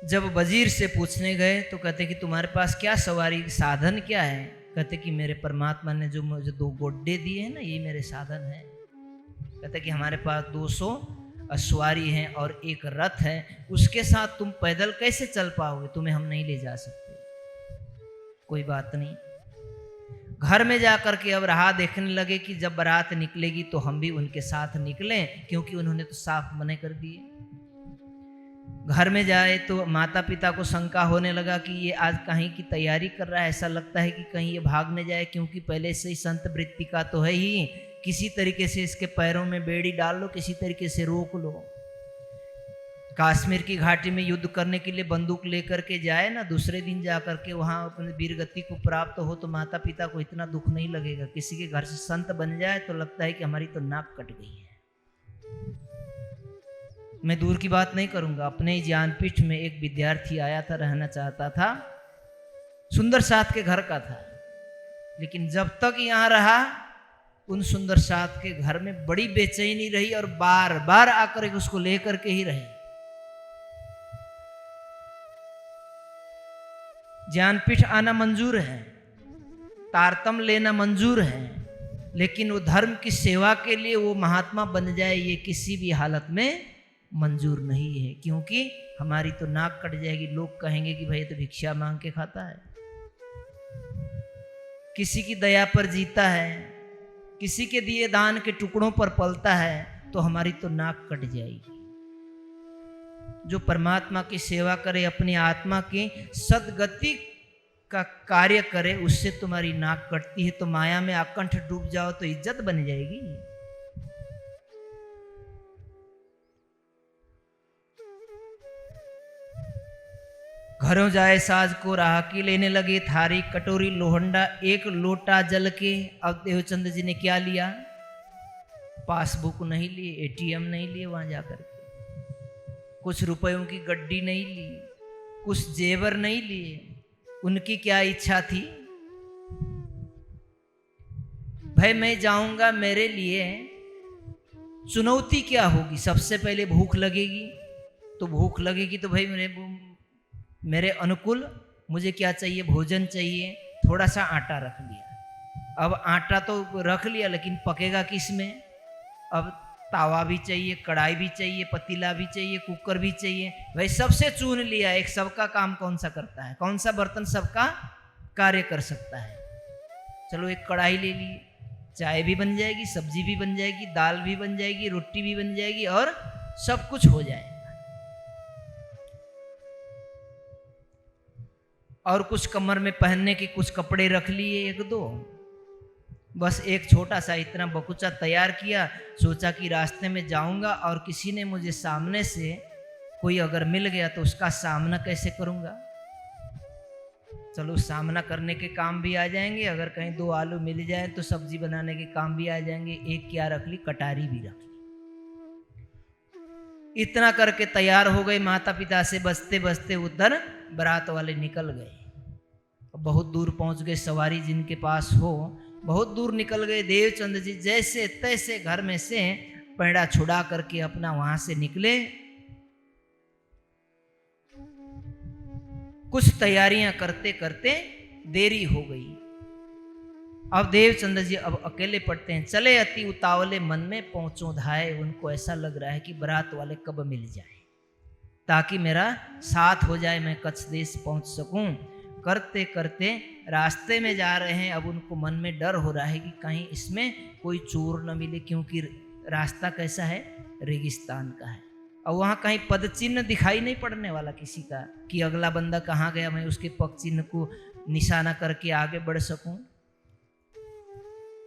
जब वजीर से पूछने गए तो कहते कि तुम्हारे पास क्या सवारी साधन क्या है? कहते कि मेरे परमात्मा ने जो मुझे 2 गोड्डे दिए हैं ना, ये मेरे साधन है। कहते कि हमारे पास 200 अश्वारी हैं और एक रथ है, उसके साथ तुम पैदल कैसे चल पाओगे? तुम्हें हम नहीं ले जा सकते। कोई बात नहीं। घर में जाकर के अब राह देखने लगे कि जब बारात निकलेगी तो हम भी उनके साथ निकलें, क्योंकि उन्होंने तो साफ मना कर दिए। घर में जाए तो माता पिता को शंका होने लगा कि ये आज कहीं की तैयारी कर रहा है, ऐसा लगता है कि कहीं ये भाग न जाए, क्योंकि पहले से ही संत वृत्ति का तो है ही। किसी तरीके से इसके पैरों में बेड़ी डाल लो, किसी तरीके से रोक लो। कश्मीर की घाटी में युद्ध करने के लिए बंदूक लेकर के जाए ना, दूसरे दिन जा करके वहाँ अपने वीरगति को प्राप्त हो तो माता पिता को इतना दुख नहीं लगेगा। किसी के घर से संत बन जाए तो लगता है कि हमारी तो नाक कट गई है। मैं दूर की बात नहीं करूंगा, अपने ही ज्ञानपीठ में एक विद्यार्थी आया था, रहना चाहता था, सुंदर साथ के घर का था, लेकिन जब तक यहाँ रहा उन सुंदर साथ के घर में बड़ी बेचैनी रही और बार बार आकर उसको लेकर के ही रहे। ज्ञानपीठ आना मंजूर है, तारतम लेना मंजूर है, लेकिन वो धर्म की सेवा के लिए वो महात्मा बन जाए ये किसी भी हालत में मंजूर नहीं है, क्योंकि हमारी तो नाक कट जाएगी। लोग कहेंगे कि भाई तो भिक्षा मांग के खाता है, किसी की दया पर जीता है, किसी के दिए दान के टुकड़ों पर पलता है, तो हमारी तो नाक कट जाएगी। जो परमात्मा की सेवा करे, अपनी आत्मा की सद्गति का कार्य करे, उससे तुम्हारी नाक कटती है तो माया में आकंठ डूब जाओ तो इज्जत बन जाएगी। घरों जाए साज को राहकी लेने लगे, थारी कटोरी लोहंडा एक लोटा जल के। अब देवचंद जी ने क्या लिया? पासबुक नहीं लिए, एटीएम नहीं लिए, वहां जाकर के कुछ रुपयों की गड्डी नहीं ली, कुछ जेवर नहीं लिए। उनकी क्या इच्छा थी? भाई मैं जाऊंगा, मेरे लिए चुनौती क्या होगी? सबसे पहले भूख लगेगी, तो भूख लगेगी तो भाई मेरे अनुकूल मुझे क्या चाहिए? भोजन चाहिए। थोड़ा सा आटा रख लिया। अब आटा तो रख लिया, लेकिन पकेगा किस में? अब तावा भी चाहिए, कढ़ाई भी चाहिए, पतीला भी चाहिए, कुकर भी चाहिए। भाई सबसे चुन लिया, एक सबका काम कौन सा करता है, कौन सा बर्तन सबका कार्य कर सकता है। चलो एक कढ़ाई ले ली, चाय भी बन जाएगी, सब्जी भी बन जाएगी, दाल भी बन जाएगी, रोटी भी बन जाएगी और सब कुछ हो जाएगा। और कुछ कमर में पहनने के कुछ कपड़े रख लिए, 1-2। बस एक छोटा सा इतना बकुचा तैयार किया। सोचा कि रास्ते में जाऊंगा और किसी ने मुझे सामने से कोई अगर मिल गया तो उसका सामना कैसे करूंगा। चलो सामना करने के काम भी आ जाएंगे, अगर कहीं 2 आलू मिल जाए तो सब्जी बनाने के काम भी आ जाएंगे। एक क्या रख ली? कटारी भी रख ली। इतना करके तैयार हो गए। माता पिता से बचते बचते उधर बारात वाले निकल गए। बहुत दूर पहुंच गए। सवारी जिनके पास हो बहुत दूर निकल गए। देवचंद जी जैसे तैसे घर में से पैड़ा छुड़ा करके अपना वहां से निकले। कुछ तैयारियां करते करते देरी हो गई। अब देवचंद जी अब अकेले पड़ते हैं। चले अति उतावले मन में पहुंचो धाए। उनको ऐसा लग रहा है कि बारात वाले कब मिल जाए ताकि मेरा साथ हो जाए, मैं कच्छ देश पहुंच सकूं। करते करते रास्ते में जा रहे हैं। अब उनको मन में डर हो रहा है कि कहीं इसमें कोई चोर न मिले, क्योंकि रास्ता कैसा है? रेगिस्तान का है। और वहाँ कहीं पद चिन्ह दिखाई नहीं पड़ने वाला किसी का कि अगला बंदा कहाँ गया, मैं उसके पग चिन्ह को निशाना करके आगे बढ़ सकूं।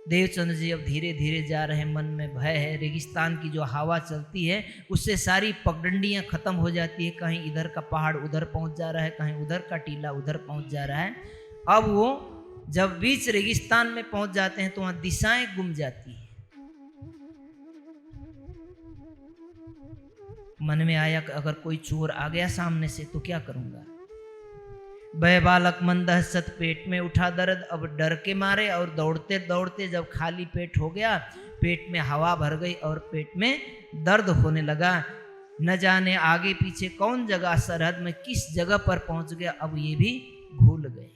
देवचंद्र जी अब धीरे धीरे जा रहे हैं, मन में भय है। रेगिस्तान की जो हवा चलती है उससे सारी पगडंडियां खत्म हो जाती है, कहीं इधर का पहाड़ उधर पहुंच जा रहा है, कहीं उधर का टीला उधर पहुंच जा रहा है। अब वो जब बीच रेगिस्तान में पहुंच जाते हैं तो वहां दिशाएं गुम जाती है। मन में आया कि अगर कोई चोर आ गया सामने से तो क्या करूंगा। वह बालक मंदह सत पेट में उठा दर्द, अब डर के मारे और दौड़ते दौड़ते जब खाली पेट हो गया, पेट में हवा भर गई और पेट में दर्द होने लगा। न जाने आगे पीछे कौन जगह सरहद में किस जगह पर पहुंच गया, अब ये भी भूल गए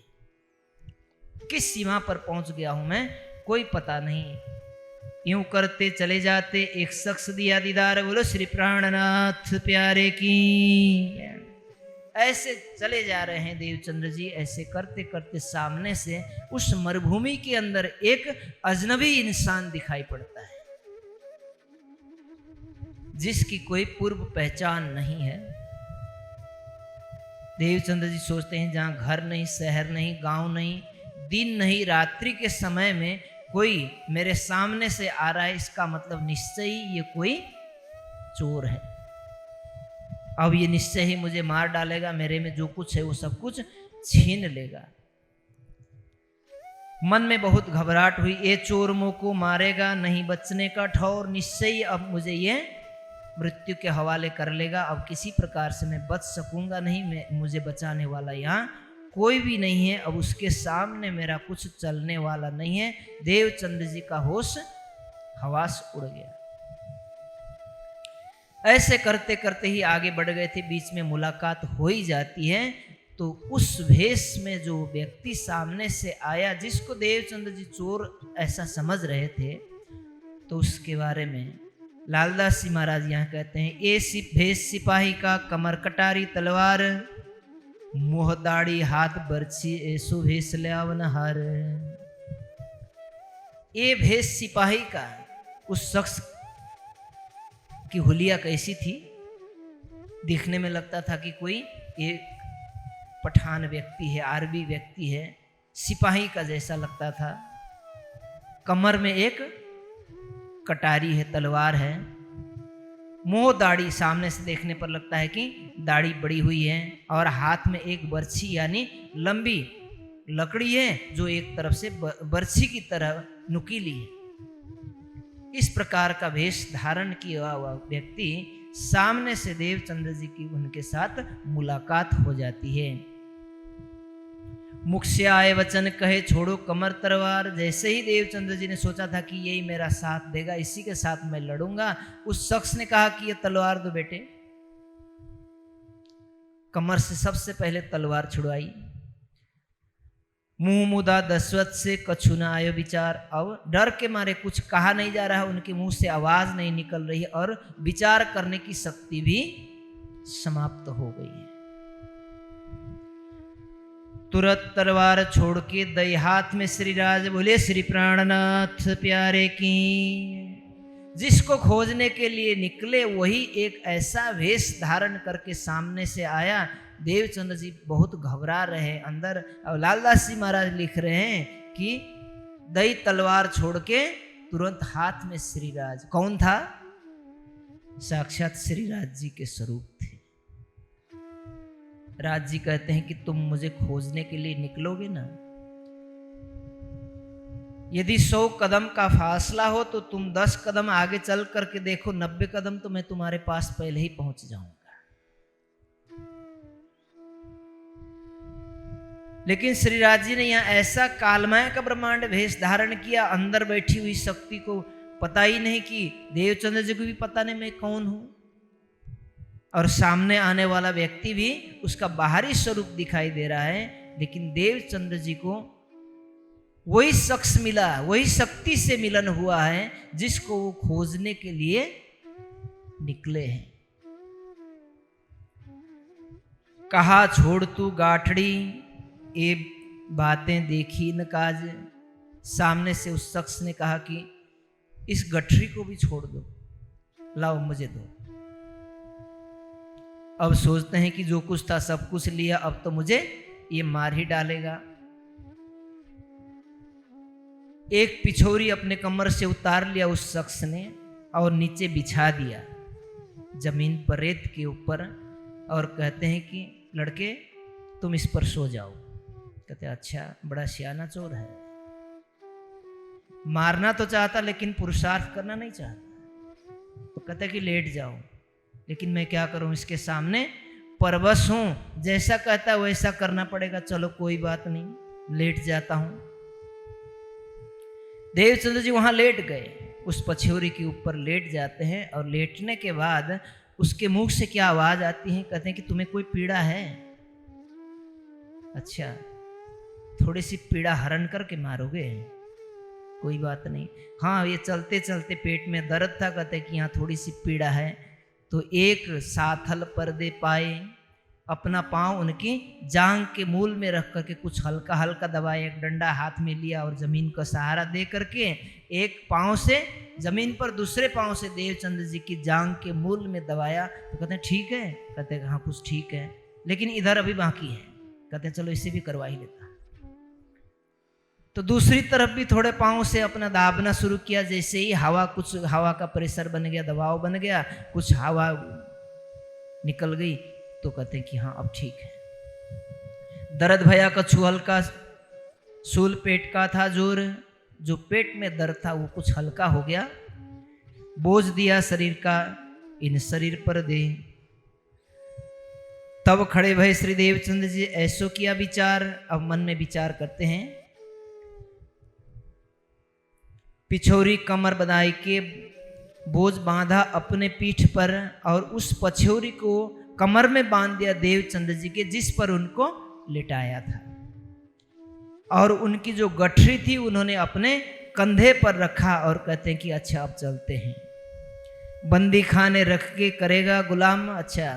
किस सीमा पर पहुंच गया हूं मैं, कोई पता नहीं। यूं करते चले जाते एक शख्स दिया दीदार, बोलो श्री प्राणनाथ प्यारे की। ऐसे चले जा रहे हैं देवचंद्र जी, ऐसे करते करते सामने से उस मरुभूमि के अंदर एक अजनबी इंसान दिखाई पड़ता है, जिसकी कोई पूर्व पहचान नहीं है। देवचंद्र जी सोचते हैं जहां घर नहीं, शहर नहीं, गांव नहीं, दिन नहीं, रात्रि के समय में कोई मेरे सामने से आ रहा है, इसका मतलब निश्चय ही ये कोई चोर है। अब ये निश्चय ही मुझे मार डालेगा, मेरे में जो कुछ है वो सब कुछ छीन लेगा। मन में बहुत घबराहट हुई, ये चोर मुझ को मारेगा, नहीं बचने का ठौर, निश्चय ही अब मुझे ये मृत्यु के हवाले कर लेगा। अब किसी प्रकार से मैं बच सकूंगा नहीं, मुझे बचाने वाला यहाँ कोई भी नहीं है। अब उसके सामने मेरा कुछ चलने वाला नहीं है। देवचंद्र जी का होश हवास उड़ गया। ऐसे करते करते ही आगे बढ़ गए थे, बीच में मुलाकात हो ही जाती है। तो उस भेष में जो व्यक्ति सामने से आया, जिसको देवचंद्र जी चोर ऐसा समझ रहे थे, तो उसके बारे में लालदास जी महाराज यहाँ कहते हैं, ये भेष सिपाही का, कमर कटारी तलवार, मुंह दाढ़ी हाथ बरछी, ऐसो भेष ल्यावन हार। ये भेष सिपाही का, उस शख्स की हुलिया कैसी थी, दिखने में लगता था कि कोई एक पठान व्यक्ति है, आरबी व्यक्ति है, सिपाही का जैसा लगता था। कमर में एक कटारी है, तलवार है, मुंह दाढ़ी सामने से देखने पर लगता है कि दाढ़ी बड़ी हुई है, और हाथ में एक बरछी यानी लंबी लकड़ी है जो एक तरफ से बरछी की तरह नुकीली है। इस प्रकार का वेश धारण किया हुआ व्यक्ति सामने से देवचंद्र जी की उनके साथ मुलाकात हो जाती है। मुख से आए वचन कहे छोड़ो कमर तलवार। जैसे ही देवचंद्र जी ने सोचा था कि यही मेरा साथ देगा, इसी के साथ मैं लड़ूंगा, उस शख्स ने कहा कि ये तलवार दो बेटे। कमर से सबसे पहले तलवार छुड़वाई। मुंह मुदा दशवत से कछु न आयो विचार। अब डर के मारे कुछ कहा नहीं जा रहा, उनके मुंह से आवाज नहीं निकल रही और विचार करने की शक्ति भी समाप्त हो गई है। तुरंत तलवार छोड़ के दई हाथ में श्रीराज बोले श्री प्राणनाथ प्यारे की। जिसको खोजने के लिए निकले वही एक ऐसा वेश धारण करके सामने से आया। देवचंद्र जी बहुत घबरा रहे हैं अंदर। और लालदास जी महाराज लिख रहे हैं कि दई तलवार छोड़ के तुरंत हाथ में श्रीराज। कौन था? साक्षात श्रीराज जी के स्वरूप थे। राज जी कहते हैं कि तुम मुझे खोजने के लिए निकलोगे ना, यदि 100 कदम का फासला हो तो तुम 10 कदम आगे चल करके देखो, 90 कदम तो मैं तुम्हारे पास पहले ही पहुंच जाऊंगा। लेकिन श्रीराज जी ने यहां ऐसा कालमय का ब्रह्मांड भेष धारण किया, अंदर बैठी हुई शक्ति को पता ही नहीं कि देवचंद्र जी को भी पता नहीं मैं कौन हूं, और सामने आने वाला व्यक्ति भी उसका बाहरी स्वरूप दिखाई दे रहा है। लेकिन देवचंद्र जी को वही शख्स मिला, वही शक्ति से मिलन हुआ है जिसको वो खोजने के लिए निकले हैं। कहा छोड़ तू गाठड़ी, ये बातें देखी न काज। सामने से उस शख्स ने कहा कि इस गठरी को भी छोड़ दो, लाओ मुझे दो। अब सोचते हैं कि जो कुछ था सब कुछ लिया, अब तो मुझे ये मार ही डालेगा। एक पिछोरी अपने कमर से उतार लिया उस शख्स ने और नीचे बिछा दिया जमीन पर, रेत के ऊपर, और कहते हैं कि लड़के तुम इस पर सो जाओ। कहते अच्छा, बड़ा सियाना चोर है, मारना तो चाहता लेकिन पुरुषार्थ करना नहीं चाहता। तो कहते कि लेट जाओ, लेकिन मैं क्या करूं, इसके सामने परवश हूं, जैसा कहता वैसा करना पड़ेगा। चलो कोई बात नहीं, लेट जाता हूं। देवचंद्र जी वहां लेट गए, उस पछोरी के ऊपर लेट जाते हैं, और लेटने के बाद उसके मुख से क्या आवाज आती है, कहते हैं कि तुम्हें कोई पीड़ा है? अच्छा, थोड़ी सी पीड़ा हरण करके मारोगे? कोई बात नहीं। हाँ, ये चलते चलते पेट में दर्द था, कहते कि यहाँ थोड़ी सी पीड़ा है। तो एक साथल पर्दे पाए, अपना पांव उनकी जांग के मूल में रख करके कुछ हल्का हल्का दबाया, एक डंडा हाथ में लिया और जमीन का सहारा दे करके एक पांव से जमीन पर, दूसरे पांव से देवचंद्र जी की जांग के मूल में दबाया। तो कहते हैं ठीक है? कहते हैं हाँ कुछ ठीक है, लेकिन इधर अभी बाकी है। कहते हैं चलो इसे भी करवा ही लेता। तो दूसरी तरफ भी थोड़े पांव से अपना दाबना शुरू किया। जैसे ही कुछ हवा का प्रेशर बन गया, दबाव बन गया, कुछ हवा निकल गई, तो कहते हैं कि हाँ अब ठीक है। दर्द भया कछु हल्का, सूल पेट का था जोर, जो पेट में दर्द था वो कुछ हल्का हो गया। बोझ दिया शरीर का इन शरीर पर दे, तब खड़े भय श्री देवचंद्र जी ऐसो किया विचार। अब मन में विचार करते हैं, पिछोरी कमर बधाई के बोझ बांधा अपने पीठ पर, और उस पछोरी को कमर में बांध दिया देवचंद्र जी के, जिस पर उनको लिटाया था, और उनकी जो गठरी थी उन्होंने अपने कंधे पर रखा, और कहते हैं कि अच्छा अब चलते हैं। बंदी खाने रख के करेगा गुलाम, अच्छा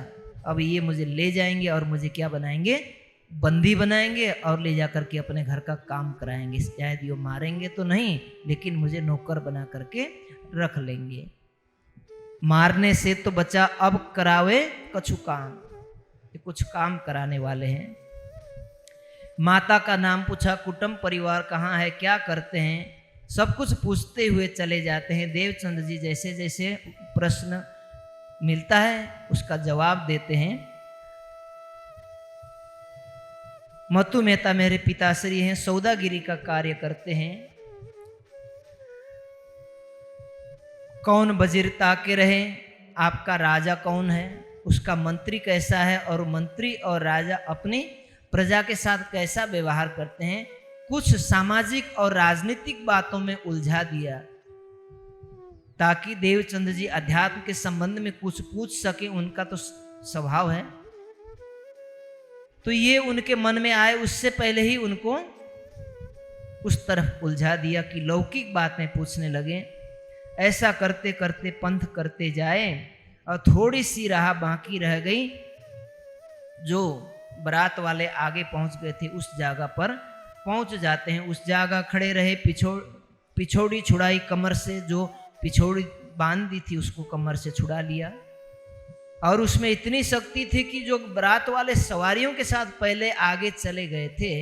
अब ये मुझे ले जाएंगे और मुझे क्या बनाएंगे, बंदी बनाएंगे, और ले जाकर के अपने घर का काम कराएंगे। शायद ये मारेंगे तो नहीं, लेकिन मुझे नौकर बना करके रख लेंगे। मारने से तो बचा, अब करावे कछु काम, ये कुछ काम कराने वाले हैं। माता का नाम पूछा, कुटुंब परिवार कहाँ है, क्या करते हैं, सब कुछ पूछते हुए चले जाते हैं। देवचंद्र जी जैसे जैसे प्रश्न मिलता है उसका जवाब देते हैं। मतु मेहता मेरे पिताश्री हैं, सौदागिरी का कार्य करते हैं। कौन वजीर ताके रहे, आपका राजा कौन है, उसका मंत्री कैसा है, और मंत्री और राजा अपनी प्रजा के साथ कैसा व्यवहार करते हैं। कुछ सामाजिक और राजनीतिक बातों में उलझा दिया, ताकि देवचंद्र जी अध्यात्म के संबंध में कुछ पूछ सके, उनका तो स्वभाव है। तो ये उनके मन में आए उससे पहले ही उनको उस तरफ उलझा दिया कि लौकिक बातें पूछने लगे। ऐसा करते करते पंथ करते जाए, और थोड़ी सी राह बाकी रह गई। जो बारात वाले आगे पहुंच गए थे उस जगह पर पहुंच जाते हैं। उस जगह खड़े रहे, पिछोड़ी छुड़ाई कमर से, जो पिछोड़ी बांध दी थी उसको कमर से छुड़ा लिया, और उसमें इतनी शक्ति थी कि जो बारात वाले सवारियों के साथ पहले आगे चले गए थे,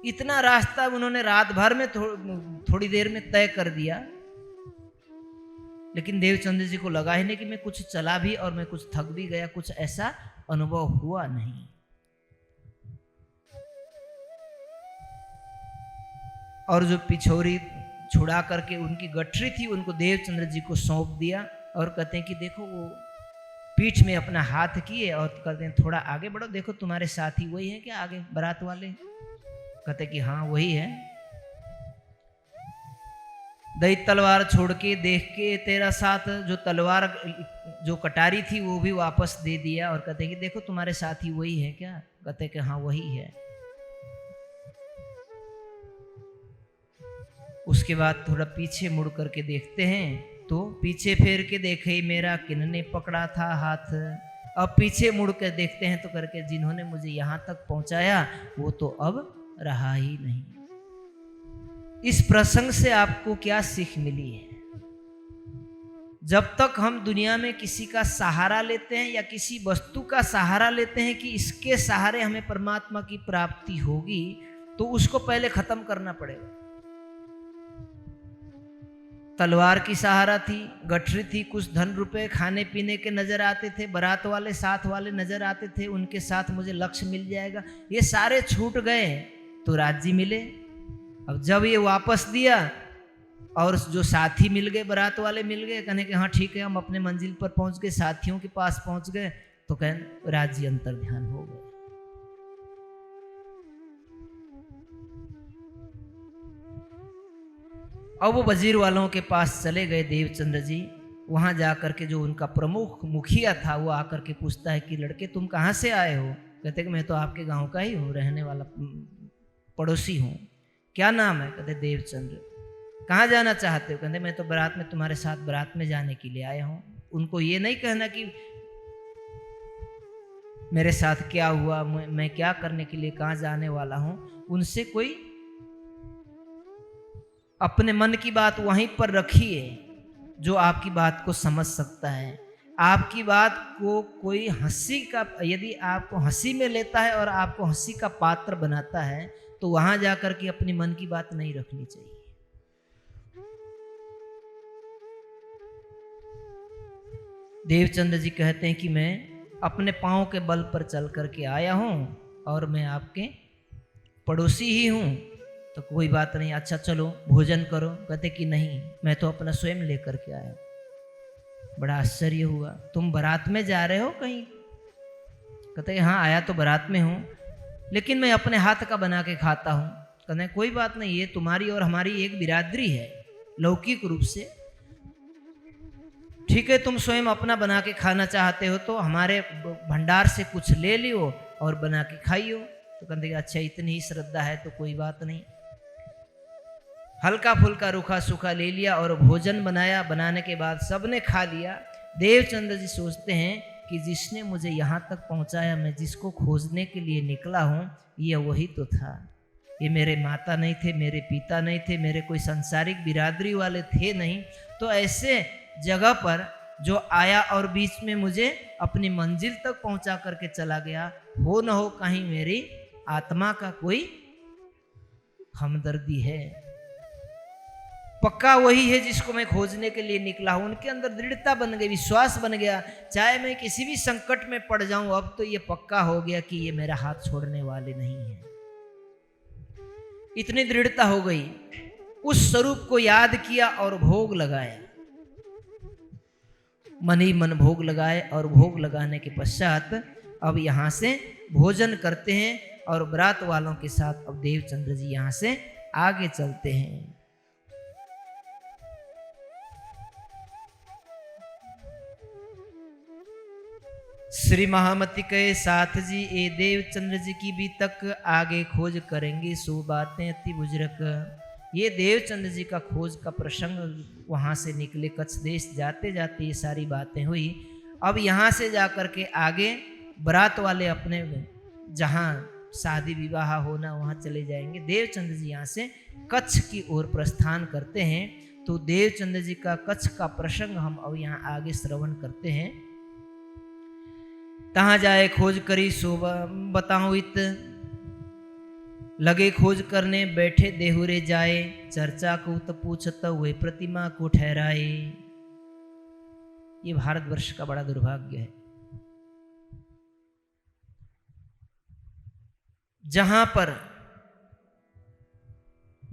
इतना रास्ता उन्होंने रात भर में थोड़ी देर में तय कर दिया। लेकिन देवचंद्र जी को लगा ही नहीं कि मैं कुछ चला भी और मैं कुछ थक भी गया, कुछ ऐसा अनुभव हुआ नहीं। और जो पिछोरी छुड़ा करके उनकी गठरी थी उनको देवचंद्र जी को सौंप दिया, और कहते हैं कि देखो, वो पीठ में अपना हाथ किए और कहते हैं थोड़ा आगे बढ़ो, देखो तुम्हारे साथी वही है क्या आगे बारात वाले? कहते कि हाँ वही है। दई तलवार छोड़ के देख के तेरा साथ, जो तलवार जो कटारी थी वो भी वापस दे दिया, और कहते कि देखो तुम्हारे साथी वही है क्या? कहते कि हाँ वही है। उसके बाद थोड़ा पीछे मुड़ करके देखते हैं, तो पीछे फेर के देखे मेरा किन्ने पकड़ा था हाथ। अब पीछे मुड़ कर देखते हैं तो करके जिन्होंने मुझे यहाँ तक पहुँचाया वो तो अब रहा ही नहीं। इस प्रसंग से आपको क्या सीख मिली है? जब तक हम दुनिया में किसी का सहारा लेते हैं या किसी वस्तु का सहारा लेते हैं कि इसके सहारे हमें परमात्मा की प्राप्ति होगी, तो उसको पहले खत्म करना पड़ेगा। तलवार की सहारा थी, गठरी थी, कुछ धन रुपए खाने पीने के नजर आते थे, बारात वाले साथ वाले नजर आते थे, उनके साथ मुझे लक्ष्य मिल जाएगा। ये सारे छूट गए तो राज्य मिले। अब जब ये वापस दिया और जो साथी मिल गए, बारात वाले मिल गए, कहने कि हाँ ठीक है हम अपने मंजिल पर पहुंच गए, साथियों के पास पहुंच गए, तो कहें राज्य अंतर ध्यान हो गए। अब वो वजीर वालों के पास चले गए देवचंद्र जी। वहां जाकर के जो उनका प्रमुख मुखिया था वो आकर के पूछता है कि लड़के तुम कहाँ से आए हो? कहते कि मैं तो आपके गांव का ही हूँ, रहने वाला पड़ोसी हूँ। क्या नाम है? कहते देवचंद्र। कहाँ जाना चाहते हो? कहते मैं तो बारात में तुम्हारे साथ बारात में जाने के लिए आया हूँ। उनको ये नहीं कहना कि मेरे साथ क्या हुआ, मैं क्या करने के लिए कहाँ जाने वाला हूँ। उनसे कोई अपने मन की बात वहीं पर रखिए, जो आपकी बात को समझ सकता है। आपकी बात को कोई हंसी का, यदि आपको हंसी में लेता है और आपको हंसी का पात्र बनाता है, तो वहां जाकर के अपनी मन की बात नहीं रखनी चाहिए। देवचंद्र जी कहते हैं कि मैं अपने पांव के बल पर चल करके आया हूं और मैं आपके पड़ोसी ही हूं, तो कोई बात नहीं, अच्छा चलो भोजन करो। कहते कि नहीं, मैं तो अपना स्वयं लेकर के आया। बड़ा आश्चर्य हुआ, तुम बारात में जा रहे हो कहीं? कहते हाँ आया तो बारात में हूँ, लेकिन मैं अपने हाथ का बना के खाता हूँ। कहते कोई बात नहीं, ये तुम्हारी और हमारी एक बिरादरी है लौकिक रूप से, ठीक है तुम स्वयं अपना बना के खाना चाहते हो तो हमारे भंडार से कुछ ले लियो और बना के खाइयो। तो कहते अच्छा इतनी ही श्रद्धा है तो कोई बात नहीं। हल्का फुल्का रूखा सूखा ले लिया और भोजन बनाया। बनाने के बाद सबने खा लिया। देवचंद्र जी सोचते हैं कि जिसने मुझे यहाँ तक पहुँचाया, मैं जिसको खोजने के लिए निकला हूँ, ये वही तो था। ये मेरे माता नहीं थे, मेरे पिता नहीं थे, मेरे कोई सांसारिक बिरादरी वाले थे नहीं। तो ऐसे जगह पर जो आया और बीच में मुझे अपनी मंजिल तक पहुंचा करके चला गया, हो न हो कहीं मेरी आत्मा का कोई हमदर्दी है, पक्का वही है जिसको मैं खोजने के लिए निकला हूं। उनके अंदर दृढ़ता बन गई, विश्वास बन गया, चाहे मैं किसी भी संकट में पड़ जाऊं, अब तो ये पक्का हो गया कि ये मेरा हाथ छोड़ने वाले नहीं है। इतनी दृढ़ता हो गई। उस स्वरूप को याद किया और भोग लगाया, मन ही मन भोग लगाए। और भोग लगाने के पश्चात अब यहाँ से भोजन करते हैं और बारात वालों के साथ अब देवचंद्र जी यहाँ से आगे चलते हैं। श्री महामती के साथ जी ए देवचंद्र जी की भी तक आगे खोज करेंगे, सो बातें अति बुजुर्ग। ये देवचंद्र जी का खोज का प्रसंग, वहाँ से निकले कच्छ देश जाते जाते ये सारी बातें हुई। अब यहाँ से जाकर के आगे बारात वाले अपने जहाँ शादी विवाह होना वहाँ चले जाएंगे। देवचंद्र जी यहाँ से कच्छ की ओर प्रस्थान करते हैं। तो देवचंद्र जी का कच्छ का प्रसंग हम अब यहाँ आगे श्रवण करते हैं। तहाँ जाए खोज करी सो बताऊं इत, लगे खोज करने बैठे देहुरे जाए, चर्चा को तो पूछत वे प्रतिमा को ठहराए। ये भारतवर्ष का बड़ा दुर्भाग्य है, जहां पर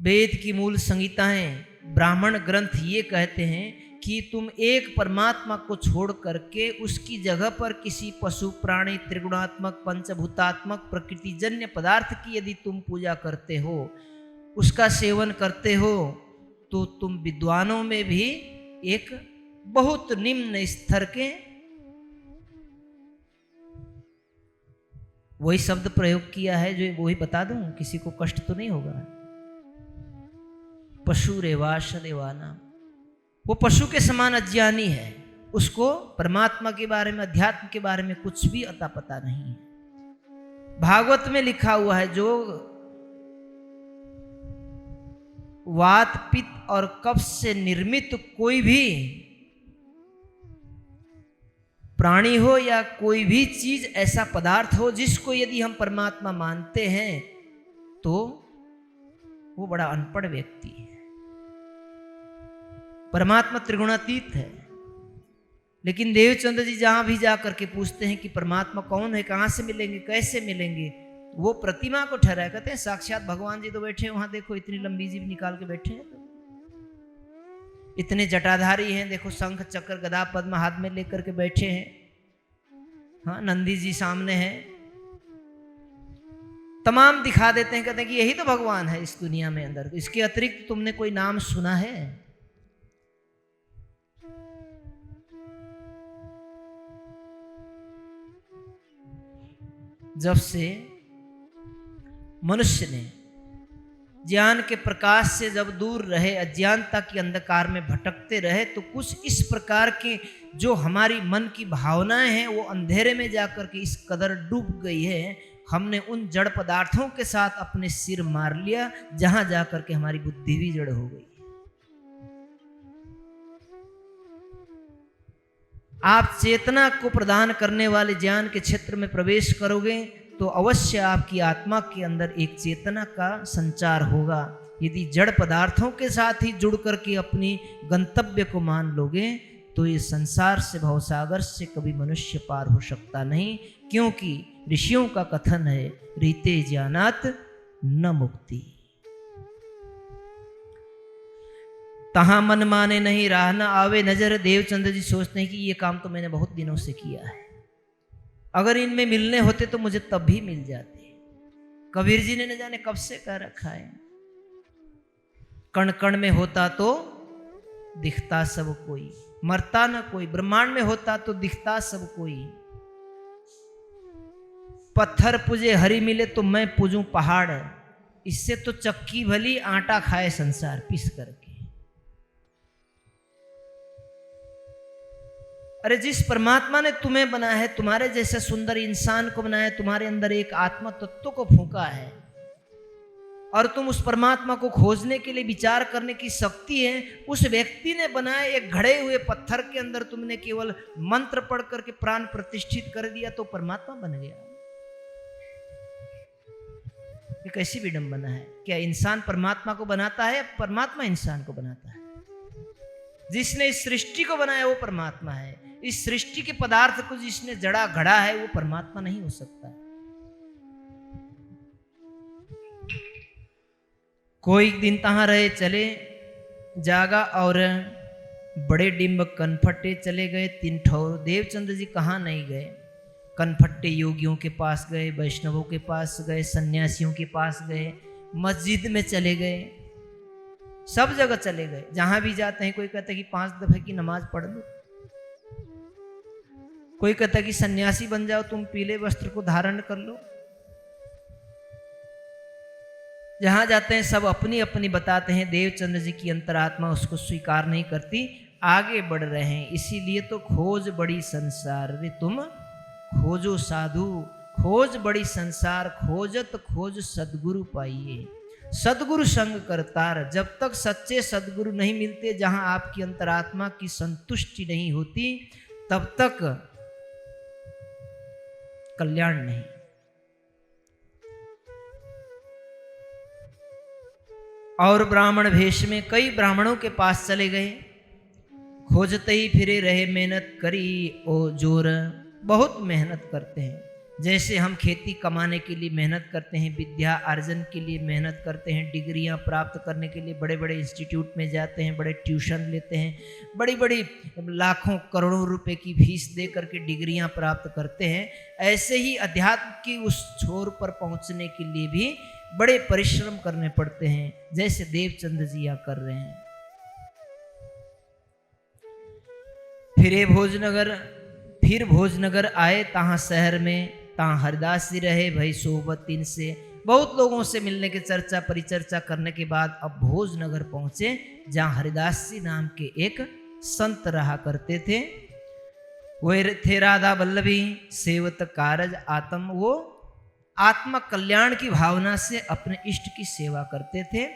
वेद की मूल संहिताएं, ब्राह्मण ग्रंथ ये कहते हैं कि तुम एक परमात्मा को छोड़ करके उसकी जगह पर किसी पशु प्राणी त्रिगुणात्मक पंचभूतात्मक प्रकृतिजन्य पदार्थ की यदि तुम पूजा करते हो, उसका सेवन करते हो, तो तुम विद्वानों में भी एक बहुत निम्न स्तर के, वही शब्द प्रयोग किया है जो वही बता दूं, किसी को कष्ट तो नहीं होगा। पशु रेवाश देवाना, वो पशु के समान अज्ञानी है, उसको परमात्मा के बारे में, अध्यात्म के बारे में कुछ भी अता पता नहीं है। भागवत में लिखा हुआ है जो वात पित्त और कफ से निर्मित कोई भी प्राणी हो या कोई भी चीज, ऐसा पदार्थ हो जिसको यदि हम परमात्मा मानते हैं, तो वो बड़ा अनपढ़ व्यक्ति है। परमात्मा त्रिगुणातीत है। लेकिन देवचंद्र जी जहां भी जा करके पूछते हैं कि परमात्मा कौन है, कहां से मिलेंगे, कैसे मिलेंगे, वो प्रतिमा को ठहराया, कहते हैं साक्षात भगवान जी तो बैठे हैं वहां, देखो इतनी लंबी जीभ निकाल के बैठे हैं, इतने जटाधारी हैं, देखो शंख चक्र गदा पद्म हाथ में लेकर के बैठे हैं। हाँ, नंदी जी सामने हैं, तमाम दिखा देते हैं, कहते हैं कि यही तो भगवान है इस दुनिया में अंदर, इसके अतिरिक्त तुमने कोई नाम सुना है? जब से मनुष्य ने ज्ञान के प्रकाश से जब दूर रहे, अज्ञानता के अंधकार में भटकते रहे, तो कुछ इस प्रकार के जो हमारी मन की भावनाएं हैं वो अंधेरे में जाकर के इस कदर डूब गई है, हमने उन जड़ पदार्थों के साथ अपने सिर मार लिया, जहां जाकर के हमारी बुद्धि भी जड़ हो गई। आप चेतना को प्रदान करने वाले ज्ञान के क्षेत्र में प्रवेश करोगे तो अवश्य आपकी आत्मा के अंदर एक चेतना का संचार होगा। यदि जड़ पदार्थों के साथ ही जुड़ करके अपनी गंतव्य को मान लोगे तो ये संसार से, भवसागर से कभी मनुष्य पार हो सकता नहीं, क्योंकि ऋषियों का कथन है, रीते ज्ञानात न मुक्ति। तहां मन माने नहीं राह न आवे नजर। देवचंद्र जी सोचते हैं कि ये काम तो मैंने बहुत दिनों से किया है, अगर इनमें मिलने होते तो मुझे तब भी मिल जाते। कबीर जी ने न जाने कब से कह रखा है, कण कण में होता तो दिखता सब कोई, मरता न कोई। ब्रह्मांड में होता तो दिखता सब कोई। पत्थर पूजे हरि मिले तो मैं पूजूं पहाड़, इससे तो चक्की भली आटा खाए संसार पीस करके। अरे जिस परमात्मा ने तुम्हें बनाया है, तुम्हारे जैसे सुंदर इंसान को बनाया है, तुम्हारे अंदर एक आत्मा तत्व को फूंका है, और तुम उस परमात्मा को खोजने के लिए विचार करने की शक्ति है। उस व्यक्ति ने बनाए एक घड़े हुए पत्थर के अंदर तुमने केवल मंत्र पढ़ करके प्राण प्रतिष्ठित कर दिया तो परमात्मा बन गया। ये कैसी विडंबना है? क्या इंसान परमात्मा को बनाता है, परमात्मा इंसान को बनाता है? जिसने इस सृष्टि को बनाया वो परमात्मा है। इस सृष्टि के पदार्थ को जिसने जड़ा घड़ा है वो परमात्मा नहीं हो सकता। कोई दिन तहां रहे चले जागा और बड़े डिंब कनफट्टे चले गए तीन ठौर। देवचंद्र जी कहाँ नहीं गए, कनफट्टे योगियों के पास गए, वैष्णवों के पास गए, सन्यासियों के पास गए, मस्जिद में चले गए, सब जगह चले गए। जहां भी जाते हैं कोई कहता है कि 5 दफे की नमाज पढ़ लो, कोई कहता है कि सन्यासी बन जाओ, तुम पीले वस्त्र को धारण कर लो। जहां जाते हैं सब अपनी अपनी बताते हैं। देवचंद्र जी की अंतरात्मा उसको स्वीकार नहीं करती, आगे बढ़ रहे हैं। इसीलिए तो खोज बड़ी संसार, रे तुम खोजो साधु, खोज बड़ी संसार, खोजत खोज सदगुरु पाइए। सदगुरु संग करतार। जब तक सच्चे सदगुरु नहीं मिलते, जहां आपकी अंतरात्मा की संतुष्टि नहीं होती, तब तक कल्याण नहीं। और ब्राह्मण भेष में कई ब्राह्मणों के पास चले गए, खोजते ही फिरे रहे, मेहनत करी ओ जोर। बहुत मेहनत करते हैं, जैसे हम खेती कमाने के लिए मेहनत करते हैं, विद्या अर्जन के लिए मेहनत करते हैं, डिग्रियां प्राप्त करने के लिए बड़े बड़े इंस्टीट्यूट में जाते हैं, बड़े ट्यूशन लेते हैं, बड़ी बड़ी लाखों करोड़ों रुपए की फीस दे करके डिग्रियां प्राप्त करते हैं। ऐसे ही अध्यात्म की उस छोर पर पहुंचने के लिए भी बड़े परिश्रम करने पड़ते हैं, जैसे देवचंद्र जी यहाँ कर रहे हैं। फिर भोजनगर आए, तहां शहर में तहां हरिदास जी रहे भाई सोबत तीन से। बहुत लोगों से मिलने के चर्चा परिचर्चा करने के बाद अब भोजनगर पहुंचे, जहां हरिदास जी नाम के एक संत रहा करते थे। वे थे राधा वल्लभी सेवत कारज आत्म। वो आत्मा कल्याण की भावना से अपने इष्ट की सेवा करते थे।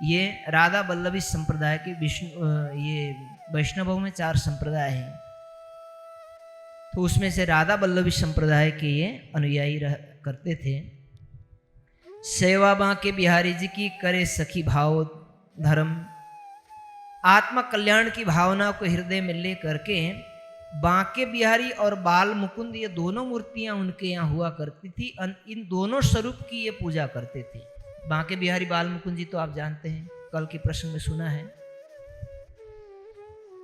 ये राधा वल्लभी संप्रदाय के ये वैष्णवों में 4 संप्रदाय हैं, तो उसमें से राधा वल्लभी संप्रदाय के ये अनुयायी करते थे। सेवा बांके बिहारी जी की करे सखी भाव धर्म। आत्मा कल्याण की भावना को हृदय में ले करके बांके बिहारी और बाल मुकुंद ये दोनों मूर्तियां उनके यहाँ हुआ करती थी। इन दोनों स्वरूप की ये पूजा करते थे। बांके बिहारी बाल मुकुंद जी तो आप जानते हैं, कल के प्रसंग में सुना है,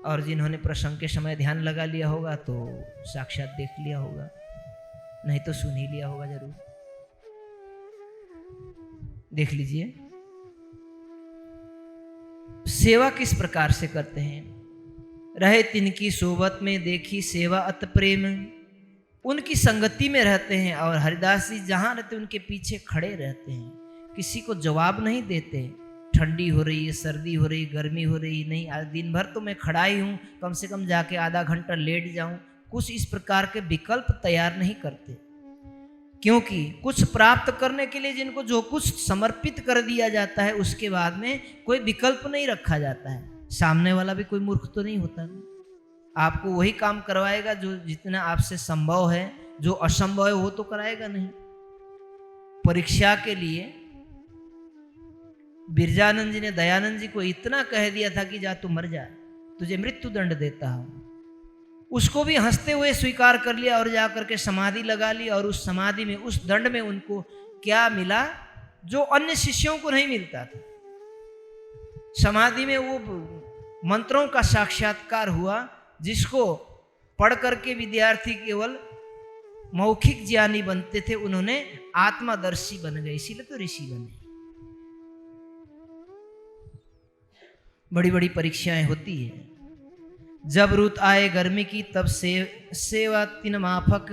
और जिन्होंने प्रसंग के समय ध्यान लगा लिया होगा तो साक्षात देख लिया होगा, नहीं तो सुन ही लिया होगा जरूर। देख लीजिए सेवा किस प्रकार से करते हैं। रहे तिनकी सोबत में देखी सेवा अत प्रेम, उनकी संगति में रहते हैं और हरिदास जी जहां रहते उनके पीछे खड़े रहते हैं, किसी को जवाब नहीं देते। ठंडी हो रही है, सर्दी हो रही, गर्मी हो रही, नहीं आज दिन भर तो मैं खड़ा ही हूं, कम से कम जाके आधा घंटा लेट जाऊं, कुछ इस प्रकार के विकल्प तैयार नहीं करते। क्योंकि कुछ प्राप्त करने के लिए जिनको जो कुछ समर्पित कर दिया जाता है उसके बाद में कोई विकल्प नहीं रखा जाता है। सामने वाला भी कोई मूर्ख तो नहीं होता ना, आपको वही काम करवाएगा जो जितना आपसे संभव है, जो असंभव है वो तो कराएगा नहीं। परीक्षा के लिए बिरजानंद जी ने दयानंद जी को इतना कह दिया था कि जा तू मर जा, तुझे मृत्यु दंड देता हूं। उसको भी हंसते हुए स्वीकार कर लिया और जाकर के समाधि लगा ली, और उस समाधि में उस दंड में उनको क्या मिला जो अन्य शिष्यों को नहीं मिलता था। समाधि में वो मंत्रों का साक्षात्कार हुआ जिसको पढ़ करके विद्यार्थी केवल मौखिक ज्ञानी बनते थे, उन्होंने आत्मदर्शी बन गए, इसीलिए तो ऋषि बने। बड़ी बड़ी परीक्षाएं होती है। जब रुत आए गर्मी की तब सेवा तीन माफक,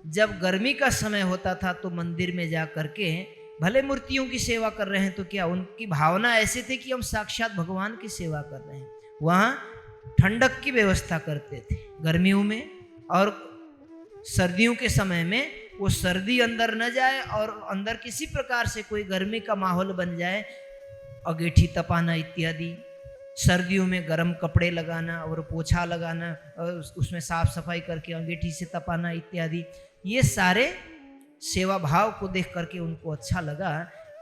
जब गर्मी का समय होता था तो मंदिर में जा करके भले मूर्तियों की सेवा कर रहे हैं तो क्या उनकी भावना ऐसे थे कि हम साक्षात भगवान की सेवा कर रहे हैं। वहाँ ठंडक की व्यवस्था करते थे गर्मियों में, और सर्दियों के समय में वो सर्दी अंदर न जाए और अंदर किसी प्रकार से कोई गर्मी का माहौल बन जाए, अगेठी तपाना इत्यादि। सर्दियों में गर्म कपड़े लगाना और पोछा लगाना और उसमें साफ सफाई करके अंगीठी से तपाना इत्यादि, ये सारे सेवा भाव को देख करके उनको अच्छा लगा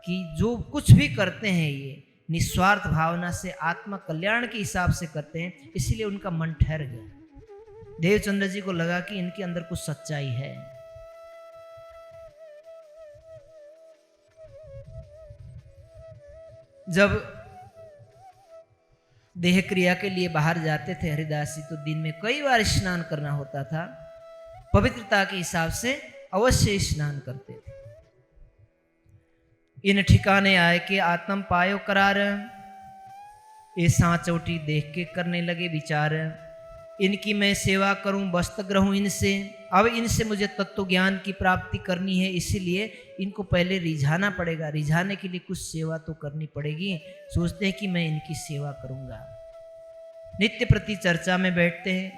कि जो कुछ भी करते हैं ये निस्वार्थ भावना से आत्मा कल्याण के हिसाब से करते हैं, इसीलिए उनका मन ठहर गया। देवचंद्र जी को लगा कि इनके अंदर कुछ सच्चाई है। जब देह क्रिया के लिए बाहर जाते थे हरिदास जी तो दिन में कई बार स्नान करना होता था। पवित्रता के हिसाब से अवश्य स्नान करते थे। इन ठिकाने आए के आत्म पायो करार, ये सांचौटी देख के करने लगे विचार। इनकी मैं सेवा करूं वस्त्र ग्रहूं इनसे, अब इनसे मुझे तत्व ज्ञान की प्राप्ति करनी है, इसीलिए इनको पहले रिझाना पड़ेगा। रिझाने के लिए कुछ सेवा तो करनी पड़ेगी। सोचते हैं कि मैं इनकी सेवा करूंगा। नित्य प्रति चर्चा में बैठते हैं,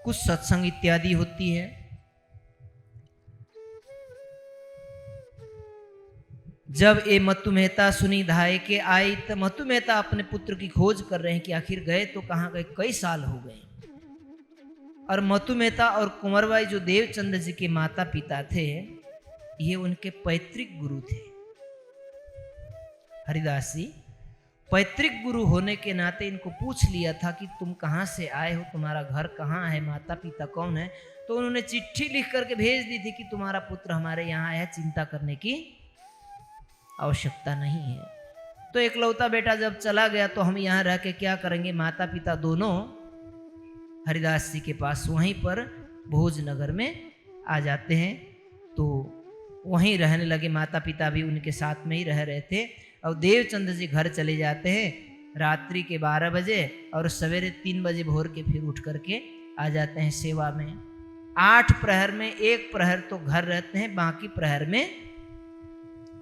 कुछ सत्संग इत्यादि होती है। जब ये मतु मेहता सुनी धाये के आई, तो मतु मेहता अपने पुत्र की खोज कर रहे हैं कि आखिर गए तो कहाँ गए, कई साल हो गए। और मतु मेहता और कुंवरबाई जो देवचंद्र जी के माता पिता थे, ये उनके पैतृक गुरु थे। हरिदास जी पैतृक गुरु होने के नाते इनको पूछ लिया था कि तुम कहाँ से आए हो, तुम्हारा घर कहाँ है, माता पिता कौन है। तो उन्होंने चिट्ठी लिख करके भेज दी थी कि तुम्हारा पुत्र हमारे यहाँ आया, चिंता करने की आवश्यकता नहीं है। तो एकलौता बेटा जब चला गया तो हम यहाँ रह के क्या करेंगे। माता पिता दोनों हरिदास जी के पास वहीं पर भोजनगर में आ जाते हैं, तो वहीं रहने लगे। माता पिता भी उनके साथ में ही रह रहे थे। और देवचंद्र जी घर चले जाते हैं रात्रि के 12 बजे और सवेरे 3 बजे भोर के फिर उठ करके आ जाते हैं सेवा में। 8 प्रहर में 1 प्रहर तो घर रहते हैं, बाकी प्रहर में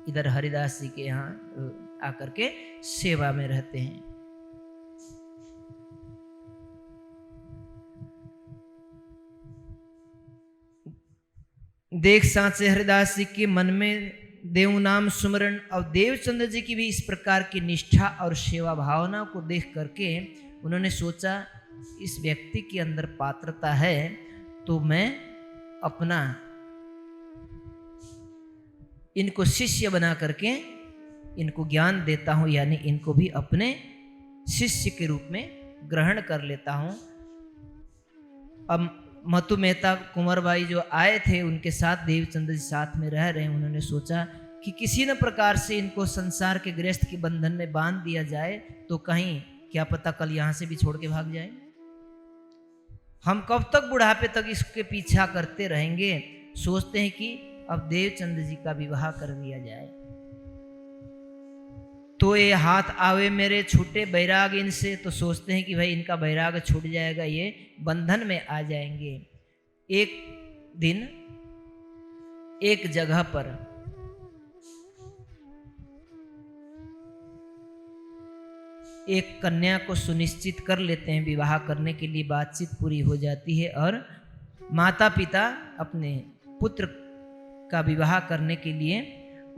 इधर हरिदास जी के यहाँ आकर के सेवा में रहते हैं। देख सांचे हरिदास जी के मन में देव नाम सुमरण और देवचंद्र जी की भी इस प्रकार की निष्ठा और सेवा भावना को देख करके उन्होंने सोचा इस व्यक्ति के अंदर पात्रता है, तो मैं अपना इनको शिष्य बना करके इनको ज्ञान देता हूँ, यानी इनको भी अपने शिष्य के रूप में ग्रहण कर लेता हूँ। अब मतु मेहता कुंवर बाई जो आए थे उनके साथ देवचंद्र जी साथ में रह रहे हैं। उन्होंने सोचा कि किसी न प्रकार से इनको संसार के गृहस्थ के बंधन में बांध दिया जाए तो कहीं क्या पता कल यहाँ से भी छोड़ के भाग जाए। हम कब तक बुढ़ापे तक इसके पीछा करते रहेंगे। सोचते हैं कि अब देवचंद्र जी का विवाह कर दिया जाए तो ये हाथ आवे मेरे छूटे बैराग इनसे। तो सोचते हैं कि भाई इनका बैराग छूट जाएगा, ये बंधन में आ जाएंगे। एक दिन एक जगह पर एक कन्या को सुनिश्चित कर लेते हैं, विवाह करने के लिए बातचीत पूरी हो जाती है और माता पिता अपने पुत्र का विवाह करने के लिए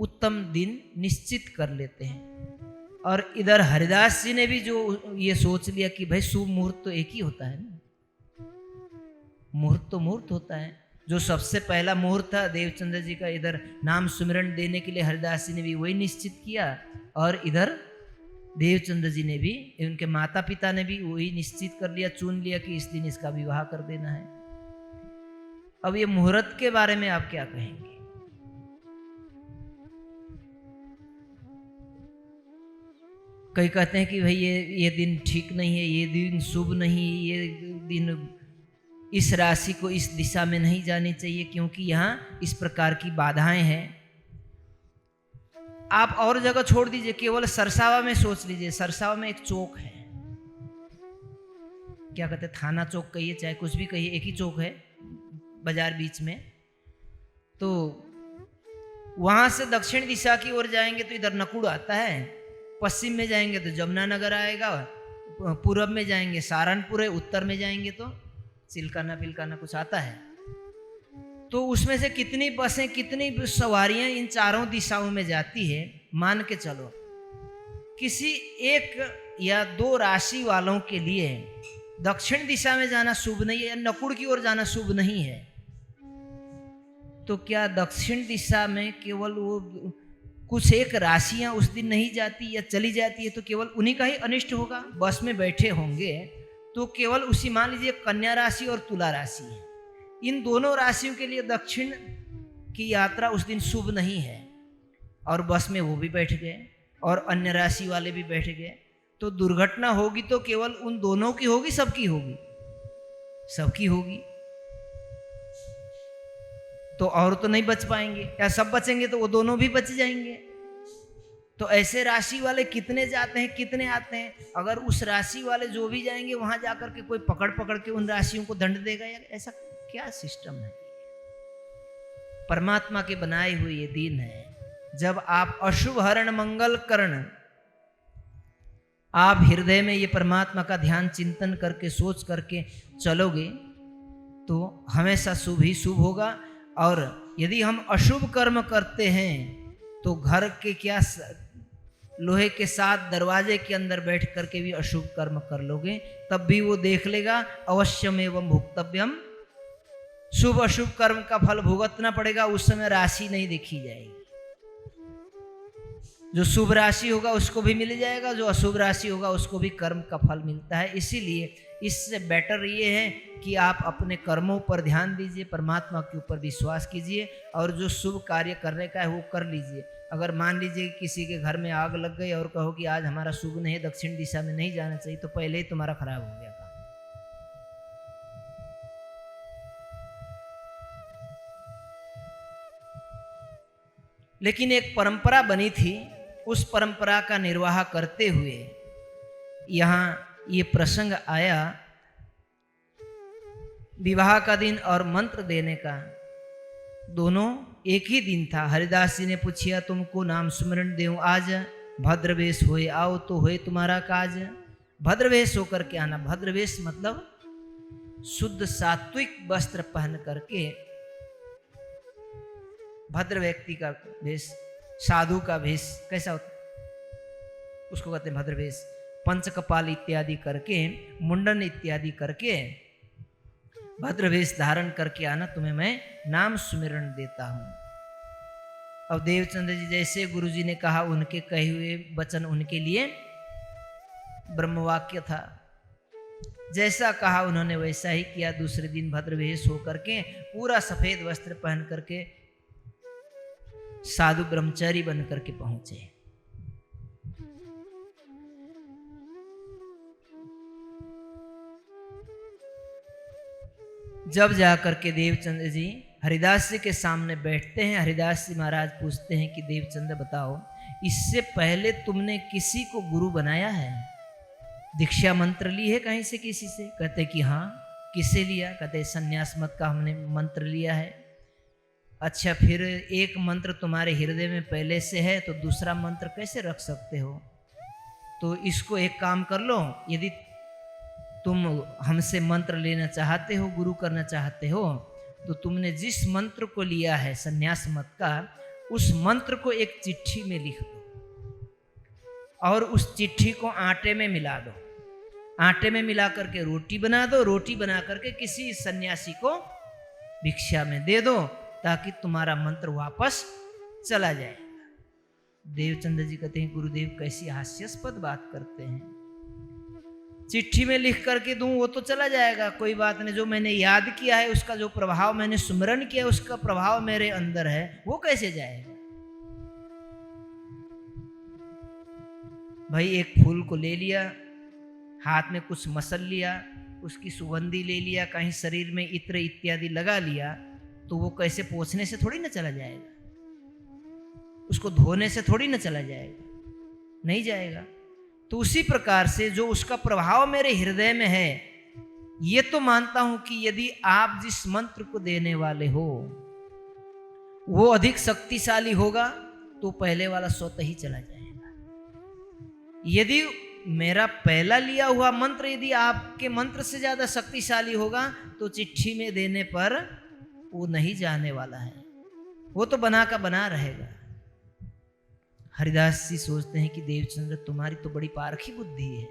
उत्तम दिन निश्चित कर लेते हैं। और इधर हरिदास जी ने भी जो ये सोच लिया कि भाई शुभ मुहूर्त तो एक ही होता है ना, मुहूर्त तो मुहूर्त होता है। जो सबसे पहला मुहूर्त था देवचंद्र जी का, इधर नाम सुमिरन देने के लिए हरिदास जी ने भी वही निश्चित किया और इधर देवचंद्र जी ने भी, उनके माता पिता ने भी वही निश्चित कर लिया, चुन लिया कि इस दिन इसका विवाह कर देना है। अब ये मुहूर्त के बारे में आप क्या कहेंगे? कई कहते हैं कि भाई ये दिन ठीक नहीं है, ये दिन शुभ नहीं, ये दिन इस राशि को इस दिशा में नहीं जानी चाहिए क्योंकि यहाँ इस प्रकार की बाधाएं हैं। आप और जगह छोड़ दीजिए, केवल सरसावा में सोच लीजिए। सरसावा में एक चौक है, क्या कहते हैं, थाना चौक कहिए चाहे कुछ भी कहिए, एक ही चौक है बाजार बीच में। तो वहां से दक्षिण दिशा की ओर जाएंगे तो इधर नकुड़ आता है, पश्चिम में जाएंगे तो जमुना नगर आएगा, पूरब में जाएंगे सहारनपुर है, उत्तर में जाएंगे तो चिलकाना पिलकाना कुछ आता है। तो उसमें से कितनी बसें कितनी सवारियां इन चारों दिशाओं में जाती है, मान के चलो किसी एक या दो राशि वालों के लिए दक्षिण दिशा में जाना शुभ नहीं है या नकुड़ की ओर जाना शुभ नहीं है। तो क्या दक्षिण दिशा में केवल वो कुछ एक राशियां उस दिन नहीं जाती या चली जाती है तो केवल उन्हीं का ही अनिष्ट होगा? बस में बैठे होंगे तो केवल उसी, मान लीजिए कन्या राशि और तुला राशि है, इन दोनों राशियों के लिए दक्षिण की यात्रा उस दिन शुभ नहीं है और बस में वो भी बैठ गए और अन्य राशि वाले भी बैठ गए, तो दुर्घटना होगी तो केवल उन दोनों की होगी, सबकी होगी? सबकी होगी। तो और तो नहीं बच पाएंगे, या सब बचेंगे तो वो दोनों भी बच जाएंगे। तो ऐसे राशि वाले कितने जाते हैं, कितने आते हैं? अगर उस राशि वाले जो भी जाएंगे वहां जाकर के कोई पकड़ पकड़ के उन राशियों को दंड देगा यार? ऐसा क्या सिस्टम है? परमात्मा के बनाए हुए ये दिन है, जब आप अशुभ हरण मंगल करण, आप हृदय में ये परमात्मा का ध्यान चिंतन करके सोच करके चलोगे तो हमेशा शुभ ही शुभ होगा। और यदि हम अशुभ कर्म करते हैं तो घर के क्या लोहे के साथ दरवाजे के अंदर बैठ करके भी अशुभ कर्म कर लोगे, तब भी वो देख लेगा। अवश्यम एवं भुक्तव्यम, शुभ अशुभ कर्म का फल भुगतना पड़ेगा। उस समय राशि नहीं देखी जाएगी, जो शुभ राशि होगा उसको भी मिल जाएगा, जो अशुभ राशि होगा उसको भी कर्म का फल मिलता है। इसीलिए इससे बेटर ये है कि आप अपने कर्मों पर ध्यान दीजिए, परमात्मा के ऊपर विश्वास कीजिए और जो शुभ कार्य करने का है वो कर लीजिए। अगर मान लीजिए किसी के घर में आग लग गई और कहो कि आज हमारा शुभ नहीं है, दक्षिण दिशा में नहीं जाना चाहिए, तो पहले ही तुम्हारा खराब हो गया काम। लेकिन एक परंपरा बनी थी, उस परंपरा का निर्वाह करते हुए यहाँ ये प्रसंग आया, विवाह का दिन और मंत्र देने का दोनों एक ही दिन था। हरिदास जी ने पूछा तुमको नाम सुमिरन देऊं आज, भद्रवेश होए आओ तो होए तुम्हारा काज। भद्रवेश होकर के आना, भद्रवेश मतलब शुद्ध सात्विक वस्त्र पहन करके, भद्र व्यक्ति का वेश, साधु का वेश कैसा होता उसको कहते हैं भद्रवेश। पंचकपाल इत्यादि करके, मुंडन इत्यादि करके भद्रवेश धारण करके आना, तुम्हें मैं नाम सुमिरन देता हूं। अब देवचंद्र जी जैसे गुरुजी ने कहा, उनके कहे हुए वचन उनके लिए ब्रह्मवाक्य था। जैसा कहा उन्होंने वैसा ही किया। दूसरे दिन भद्रवेश होकर के पूरा सफेद वस्त्र पहन करके साधु ब्रह्मचारी बन करके पहुंचे। जब जाकर के देवचंद्र जी हरिदास जी के सामने बैठते हैं, हरिदास जी महाराज पूछते हैं कि देवचंद्र बताओ, इससे पहले तुमने किसी को गुरु बनाया है? दीक्षा मंत्र ली है कहीं से किसी से? कहते कि हाँ। किससे लिया? कहते संन्यास मत का हमने मंत्र लिया है। अच्छा, फिर एक मंत्र तुम्हारे हृदय में पहले से है तो दूसरा मंत्र कैसे रख सकते हो? तो इसको एक काम कर लो, यदि तुम हमसे मंत्र लेना चाहते हो, गुरु करना चाहते हो, तो तुमने जिस मंत्र को लिया है संन्यास मत का, उस मंत्र को एक चिट्ठी में लिख दो और उस चिट्ठी को आटे में मिला दो। आटे में मिला करके रोटी बना दो, रोटी बना करके किसी सन्यासी को भिक्षा में दे दो, ताकि तुम्हारा मंत्र वापस चला जाए। देवचंद्र जी कहते हैं गुरुदेव कैसी हास्यास्पद बात करते हैं, चिट्ठी में लिख करके दूं वो तो चला जाएगा, कोई बात नहीं। जो मैंने याद किया है, उसका जो प्रभाव मैंने सुमिरन किया, उसका प्रभाव मेरे अंदर है, वो कैसे जाएगा? भाई एक फूल को ले लिया, हाथ में कुछ मसल लिया, उसकी सुगंधी ले लिया, कहीं शरीर में इत्र इत्यादि लगा लिया, तो वो कैसे पोंछने से थोड़ी ना चला जाएगा, उसको धोने से थोड़ी ना चला जाएगा, नहीं जाएगा। तो उसी प्रकार से जो उसका प्रभाव मेरे हृदय में है, ये तो मानता हूं कि यदि आप जिस मंत्र को देने वाले हो वो अधिक शक्तिशाली होगा तो पहले वाला स्वतः ही चला जाएगा। यदि मेरा पहला लिया हुआ मंत्र यदि आपके मंत्र से ज्यादा शक्तिशाली होगा तो चिट्ठी में देने पर वो नहीं जाने वाला है, वो तो बना का बना रहेगा। हरिदास जी सोचते हैं कि देवचंद्र तुम्हारी तो बड़ी पारखी बुद्धि है,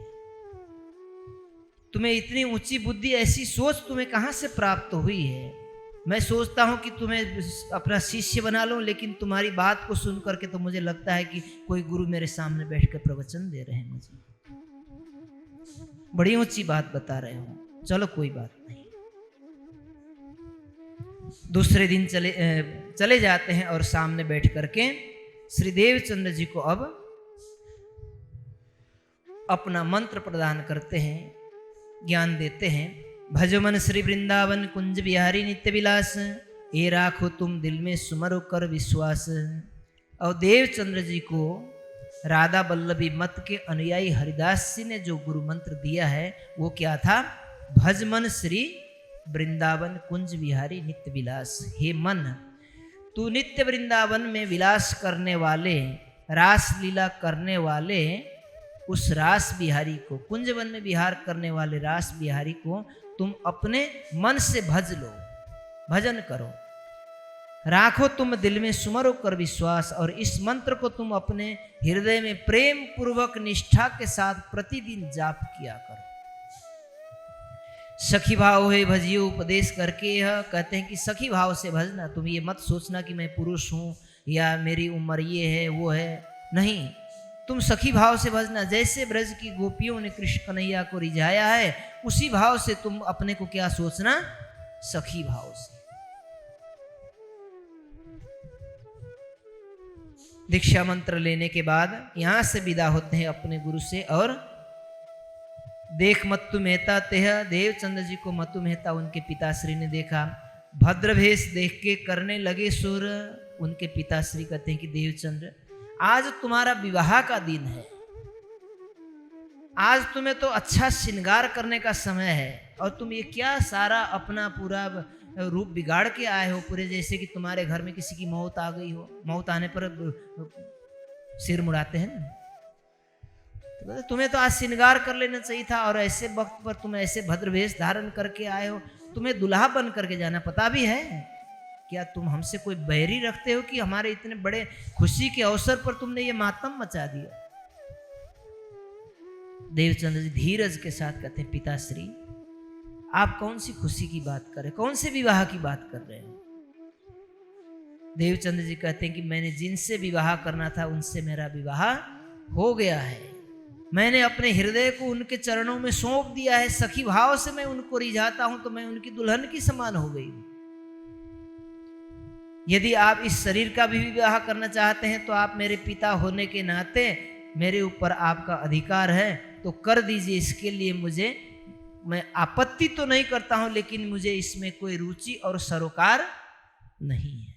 तुम्हें इतनी ऊंची बुद्धि, ऐसी सोच तुम्हें कहां से प्राप्त हुई है? मैं सोचता हूं कि तुम्हें अपना शिष्य बना लूं, लेकिन तुम्हारी बात को सुन करके तो मुझे लगता है कि कोई गुरु मेरे सामने बैठकर प्रवचन दे रहे हैं मुझे, बड़ी ऊंची बात बता रहे हो। चलो कोई बात नहीं। दूसरे दिन चले जाते हैं और सामने बैठ करके श्री देवचंद्र जी को अब अपना मंत्र प्रदान करते हैं, ज्ञान देते हैं। भजमन श्री वृंदावन कुंज बिहारी नित्य विलास, ये राखो तुम दिल में सुमरो कर विश्वास। और देवचंद्र जी को राधा वल्लभी मत के अनुयायी हरिदास जी ने जो गुरु मंत्र दिया है वो क्या था? भजमन श्री वृंदावन कुंज बिहारी नित्य विलास। हे मन, तू नित्य वृंदावन में विलास करने वाले, रास लीला करने वाले उस रास बिहारी को, कुंजवन में विहार करने वाले रास बिहारी को तुम अपने मन से भज लो, भजन करो। राखो तुम दिल में सुमरो कर विश्वास, और इस मंत्र को तुम अपने हृदय में प्रेम पूर्वक निष्ठा के साथ प्रतिदिन जाप किया करो। सखी भाव है भजियो उपदेश करके, यह कहते हैं कि सखी भाव से भजना। तुम ये मत सोचना कि मैं पुरुष हूँ या मेरी उम्र ये है वो है, नहीं, तुम सखी भाव से भजना। जैसे ब्रज की गोपियों ने कृष्ण कन्हैया को रिझाया है, उसी भाव से तुम अपने को क्या सोचना? सखी भाव से। दीक्षा मंत्र लेने के बाद यहां से विदा होते हैं अपने गुरु से। और देख मत्तु मेहता तेह, देवचंद्र जी को मत्तु मेहता उनके पिताश्री ने देखा। भद्रभेश देख के करने लगे सुर। उनके पिताश्री कहते हैं कि देवचंद्र, आज तुम्हारा विवाह का दिन है, आज तुम्हें तो अच्छा श्रृंगार करने का समय है, और तुम ये क्या सारा अपना पूरा रूप बिगाड़ के आए हो, पूरे जैसे कि तुम्हारे घर में किसी की मौत आ गई हो। मौत आने पर सिर मुड़ाते हैं ना, तो तुम्हें तो आज श्रृंगार कर लेना चाहिए था, और ऐसे वक्त पर तुम ऐसे भद्रवेश धारण करके आए हो। तुम्हें दुल्हा बन करके जाना, पता भी है क्या तुम हमसे कोई बैरी रखते हो कि हमारे इतने बड़े खुशी के अवसर पर तुमने ये मातम मचा दिया? देवचंद्र जी धीरज के साथ कहते हैं, पिताश्री आप कौन सी खुशी की बात कर रहे, कौन से विवाह की बात कर रहे हैं? देवचंद्र जी कहते हैं कि मैंने जिनसे विवाह करना था उनसे मेरा विवाह हो गया है। मैंने अपने हृदय को उनके चरणों में सौंप दिया है, सखी भाव से मैं उनको रिझाता हूं तो मैं उनकी दुल्हन की समान हो गई हूं। यदि आप इस शरीर का भी विवाह करना चाहते हैं तो आप मेरे पिता होने के नाते मेरे ऊपर आपका अधिकार है, तो कर दीजिए। इसके लिए मैं आपत्ति तो नहीं करता हूं, लेकिन मुझे इसमें कोई रुचि और सरोकार नहीं है।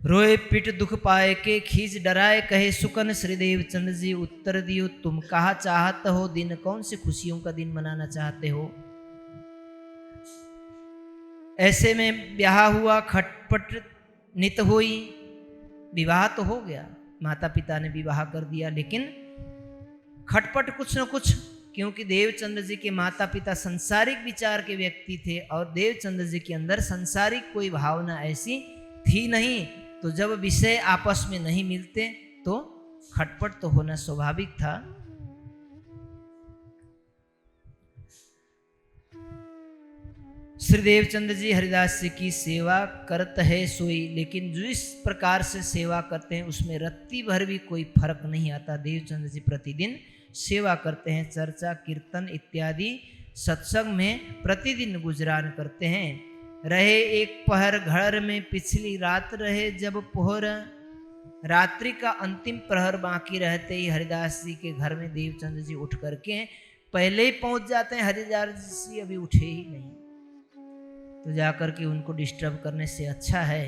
रोए पिट दुख पाए के खींच डराए, कहे सुकन श्रीदेव चंद्र जी उत्तर दियो, तुम कहा चाहत हो दिन, कौन से खुशियों का दिन मनाना चाहते हो। ऐसे में ब्याह हुआ, खटपट नित हुई, विवाह तो हो गया, माता पिता ने विवाह कर दिया, लेकिन खटपट कुछ न कुछ, क्योंकि देवचंद्र जी के माता पिता संसारिक विचार के व्यक्ति थे और देवचंद्र जी के अंदर संसारिक कोई भावना ऐसी थी नहीं। तो जब विषय आपस में नहीं मिलते तो खटपट तो होना स्वाभाविक था। श्री देवचंद्र जी हरिदास जी की सेवा करते है सोई, लेकिन जिस प्रकार से सेवा करते हैं उसमें रत्ती भर भी कोई फर्क नहीं आता। देवचंद्र जी प्रतिदिन सेवा करते हैं, चर्चा कीर्तन इत्यादि सत्संग में प्रतिदिन गुजरान करते हैं। रहे एक पहर घर में पिछली रात रहे जब पोहर, रात्रि का अंतिम प्रहर बाकी रहते ही हरिदास जी के घर में देवचंद्र जी उठ करके पहले ही पहुंच जाते हैं। हरिदास जी अभी उठे ही नहीं, तो जाकर के उनको डिस्टर्ब करने से अच्छा है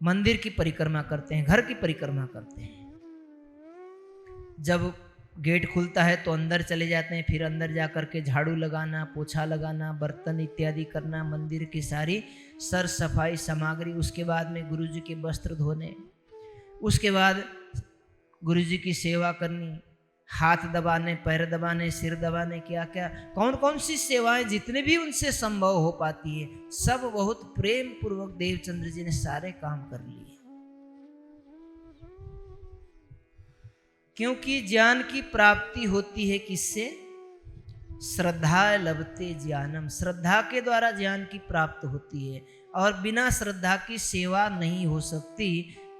मंदिर की परिक्रमा करते हैं, घर की परिक्रमा करते हैं। जब गेट खुलता है तो अंदर चले जाते हैं, फिर अंदर जाकर के झाड़ू लगाना, पोछा लगाना, बर्तन इत्यादि करना, मंदिर की सारी सर सफाई सामग्री, उसके बाद में गुरुजी के वस्त्र धोने, उसके बाद गुरुजी की सेवा करनी, हाथ दबाने, पैर दबाने, सिर दबाने, क्या क्या कौन कौन सी सेवाएं जितने भी उनसे संभव हो पाती है सब बहुत प्रेम पूर्वक देवचंद्र जी ने सारे काम कर लिए। क्योंकि ज्ञान की प्राप्ति होती है किससे? श्रद्धा लभते ज्ञानम, श्रद्धा के द्वारा ज्ञान की प्राप्ति होती है और बिना श्रद्धा की सेवा नहीं हो सकती।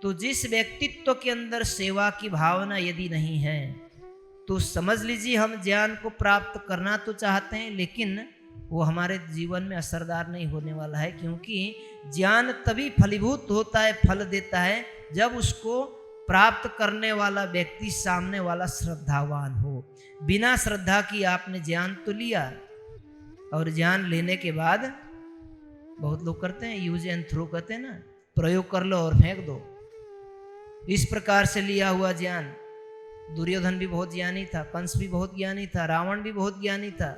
तो जिस व्यक्तित्व के अंदर सेवा की भावना यदि नहीं है तो समझ लीजिए हम ज्ञान को प्राप्त करना तो चाहते हैं लेकिन वो हमारे जीवन में असरदार नहीं होने वाला है। क्योंकि ज्ञान तभी फलीभूत होता है, फल देता है, जब उसको प्राप्त करने वाला व्यक्ति सामने वाला श्रद्धावान हो। बिना श्रद्धा की आपने ज्ञान तो लिया और ज्ञान लेने के बाद बहुत लोग करते हैं यूज एंड थ्रो, कहते हैं ना, प्रयोग कर लो और फेंक दो। इस प्रकार से लिया हुआ ज्ञान, दुर्योधन भी बहुत ज्ञानी था, कंस भी बहुत ज्ञानी था, रावण भी बहुत ज्ञानी था,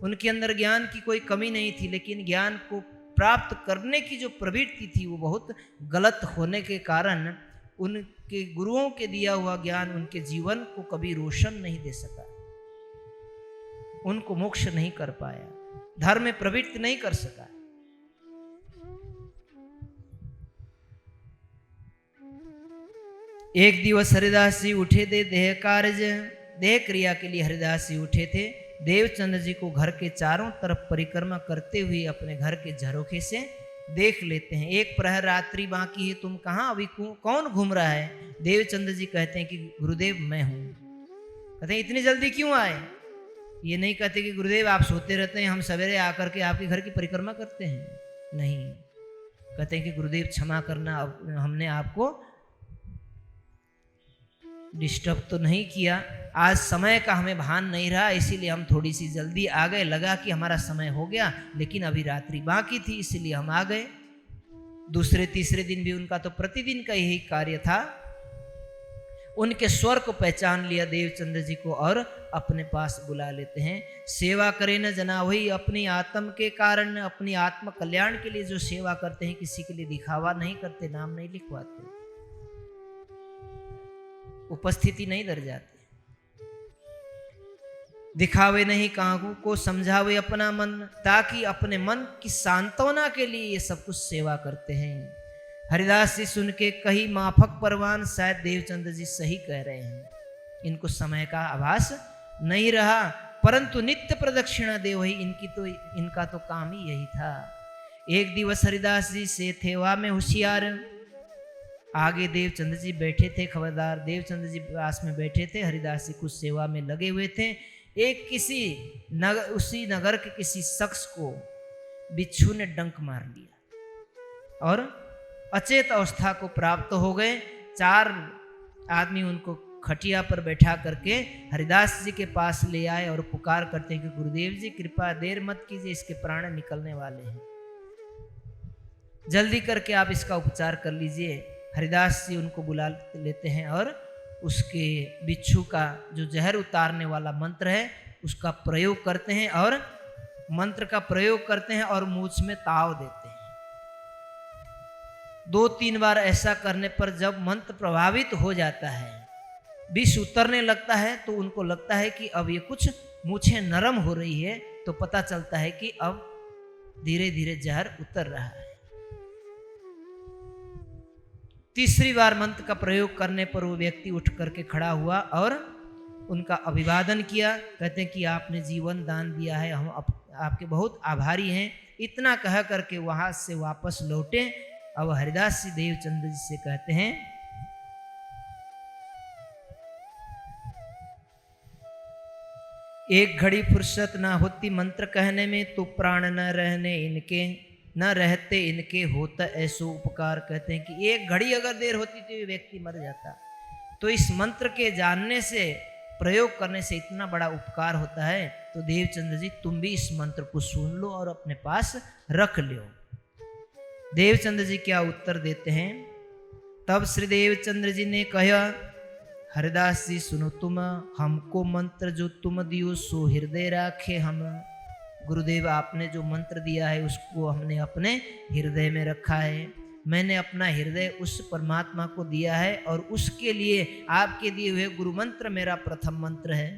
उनके अंदर ज्ञान की कोई कमी नहीं थी, लेकिन ज्ञान को प्राप्त करने की जो प्रवृत्ति थी वो बहुत गलत होने के कारण उनके गुरुओं के दिया हुआ ज्ञान उनके जीवन को कभी रोशन नहीं दे सका, उनको मोक्ष नहीं कर पाया, धर्म में प्रवृत्ति नहीं कर सका। एक दिवस हरिदास जी उठे थे, देह कार्य देह क्रिया के लिए हरिदास जी उठे थे। देवचंद्र जी को घर के चारों तरफ परिक्रमा करते हुए अपने घर के झरोखे से देख लेते हैं। एक प्रहर रात्रि बाकी है, तुम कहाँ, अभी कौन घूम रहा है? देवचंद्र जी कहते हैं कि गुरुदेव मैं हूं। कहते हैं इतनी जल्दी क्यों आए? ये नहीं कहते कि गुरुदेव आप सोते रहते हैं, हम सवेरे आकर के आपके घर की परिक्रमा करते हैं, नहीं। कहते हैं कि गुरुदेव क्षमा करना, हमने आपको डिस्टर्ब तो नहीं किया, आज समय का हमें भान नहीं रहा, इसीलिए हम थोड़ी सी जल्दी आ गए, लगा कि हमारा समय हो गया लेकिन अभी रात्रि बाकी थी इसीलिए हम आ गए। दूसरे तीसरे दिन भी उनका तो प्रतिदिन का यही कार्य था। उनके स्वर को पहचान लिया देवचंद्र जी को और अपने पास बुला लेते हैं। सेवा करे न जना, वही अपनी आत्म के कारण, अपनी आत्म कल्याण के लिए जो सेवा करते हैं, किसी के लिए दिखावा नहीं करते, नाम नहीं लिखवाते, उपस्थिति नहीं दर जाती, दिखावे नहीं काहू को, समझावे अपना मन, ताकि अपने मन की सांत्वना के लिए ये सब कुछ सेवा करते हैं। हरिदास जी सुन के कही माफक परवान, शायद देवचंद्र जी सही कह रहे हैं, इनको समय का आभास नहीं रहा, परंतु नित्य प्रदक्षिणा दे वही इनका तो काम ही यही था। एक दिवस हरिदास जी से थेवा में होशियार, आगे देवचंद्र जी बैठे थे, खबरदार देवचंद्र जी पास में बैठे थे, हरिदास जी कुछ सेवा में लगे हुए थे। एक किसी उसी नगर के किसी शख्स को बिच्छू ने डंक मार लिया और अचेत अवस्था को प्राप्त हो गए। 4 आदमी उनको खटिया पर बैठा करके हरिदास जी के पास ले आए और पुकार करते हैं कि गुरुदेव जी कृपया देर मत कीजिए, इसके प्राण निकलने वाले हैं, जल्दी करके आप इसका उपचार कर लीजिए। हरिदास जी उनको बुला लेते हैं और उसके बिच्छू का जो जहर उतारने वाला मंत्र है उसका प्रयोग करते हैं और मंत्र का प्रयोग करते हैं और मूंछ में ताव देते हैं। 2-3 बार ऐसा करने पर जब मंत्र प्रभावित हो जाता है, विष उतरने लगता है, तो उनको लगता है कि अब ये कुछ मूछें नरम हो रही है, तो पता चलता है कि अब धीरे धीरे जहर उतर रहा है। तीसरी बार मंत्र का प्रयोग करने पर वो व्यक्ति उठ करके खड़ा हुआ और उनका अभिवादन किया। कहते हैं कि आपने जीवन दान दिया है, हम आपके बहुत आभारी हैं। इतना कह करके वहां से वापस लौटे। अब हरिदास जी देवचंद्र जी से कहते हैं, एक घड़ी फुर्सत ना होती मंत्र कहने में, तो प्राण न रहने इनके, न रहते इनके होता ऐसो उपकार। कहते हैं कि एक घड़ी अगर देर होती तो ये व्यक्ति मर जाता। तो इस मंत्र के जानने से, प्रयोग करने से इतना बड़ा उपकार होता है। तो देवचंद्र जी तुम भी इस मंत्र को सुन लो और अपने पास रख लो। देवचंद्र जी क्या उत्तर देते हैं? तब श्री देवचंद्र जी ने कहा, हरिदास जी सुनो तुम, हमको मंत्र जो तुम दियो सो हृदय राखे हम। गुरुदेव आपने जो मंत्र दिया है उसको हमने अपने हृदय में रखा है। मैंने अपना हृदय उस परमात्मा को दिया है और उसके लिए आपके दिए हुए गुरु मंत्र मेरा प्रथम मंत्र है।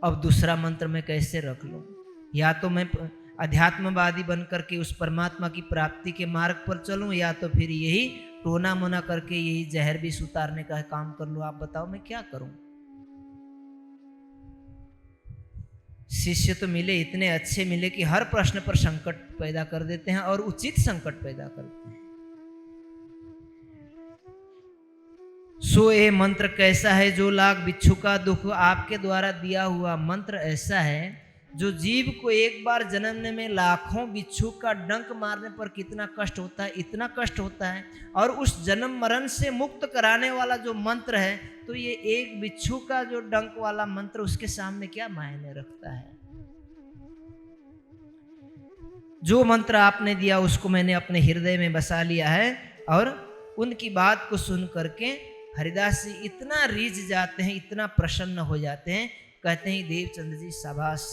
अब दूसरा मंत्र मैं कैसे रख लूं? या तो मैं अध्यात्मवादी बनकर के उस परमात्मा की प्राप्ति के मार्ग पर चलूं, या तो फिर यही टोना मोना करके यही जहर भी उतारने का काम कर लूं। आप बताओ मैं क्या करूं? शिष्य तो मिले, इतने अच्छे मिले कि हर प्रश्न पर संकट पैदा कर देते हैं और उचित संकट पैदा करते हैं। सो ये मंत्र कैसा है जो लाख बिच्छू का दुख? आपके द्वारा दिया हुआ मंत्र ऐसा है जो जीव को एक बार जन्मने में लाखों बिच्छू का डंक मारने पर कितना कष्ट होता है, इतना कष्ट होता है। और उस जन्म मरण से मुक्त कराने वाला जो मंत्र है, तो ये एक बिच्छू का जो डंक वाला मंत्र उसके सामने क्या मायने रखता है। जो मंत्र आपने दिया उसको मैंने अपने हृदय में बसा लिया है। और उनकी बात को सुन करके हरिदास जी इतना रीझ जाते हैं, इतना प्रसन्न हो जाते हैं। कहते हैं देवचंद्र जी शाबाश,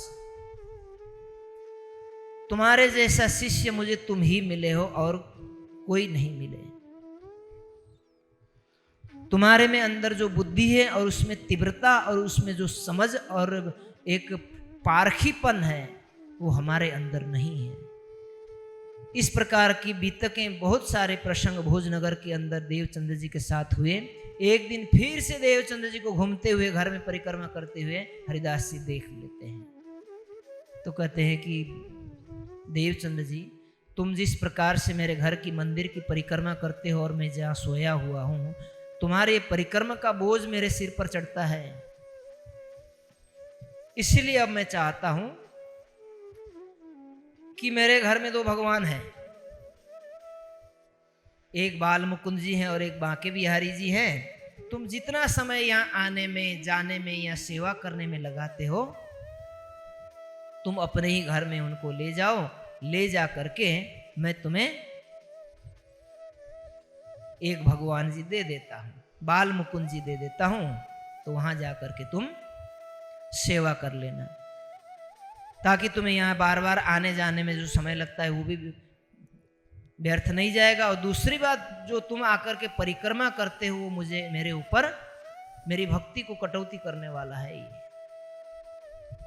तुम्हारे जैसा शिष्य मुझे तुम ही मिले हो और कोई नहीं मिले। तुम्हारे में अंदर जो बुद्धि है और उसमें तीव्रता और उसमें जो समझ और एक पारखीपन है वो हमारे अंदर नहीं है। इस प्रकार की बीतकें बहुत सारे प्रसंग भोजनगर के अंदर देवचंद्र जी के साथ हुए। एक दिन फिर से देवचंद्र जी को घूमते हुए, घर में परिक्रमा करते हुए हरिदास जी देख लेते हैं। तो कहते हैं कि देवचंद्र जी, तुम जिस प्रकार से मेरे घर की मंदिर की परिक्रमा करते हो और मैं जहाँ सोया हुआ हूँ, तुम्हारे परिक्रमा का बोझ मेरे सिर पर चढ़ता है। इसलिए अब मैं चाहता हूं कि मेरे घर में 2 भगवान हैं, एक बाल मुकुंद जी हैं और एक बांके बिहारी जी हैं। तुम जितना समय यहाँ आने में, जाने में या सेवा करने में लगाते हो, तुम अपने ही घर में उनको ले जाओ। ले जा करके मैं तुम्हें एक भगवान जी दे देता हूं, बाल मुकुंद जी दे देता हूं। तो वहां जाकर के तुम सेवा कर लेना, ताकि तुम्हें यहाँ बार बार आने जाने में जो समय लगता है वो भी व्यर्थ नहीं जाएगा। और दूसरी बात, जो तुम आकर के परिक्रमा करते हो वो मुझे, मेरे ऊपर मेरी भक्ति को कटौती करने वाला है ये।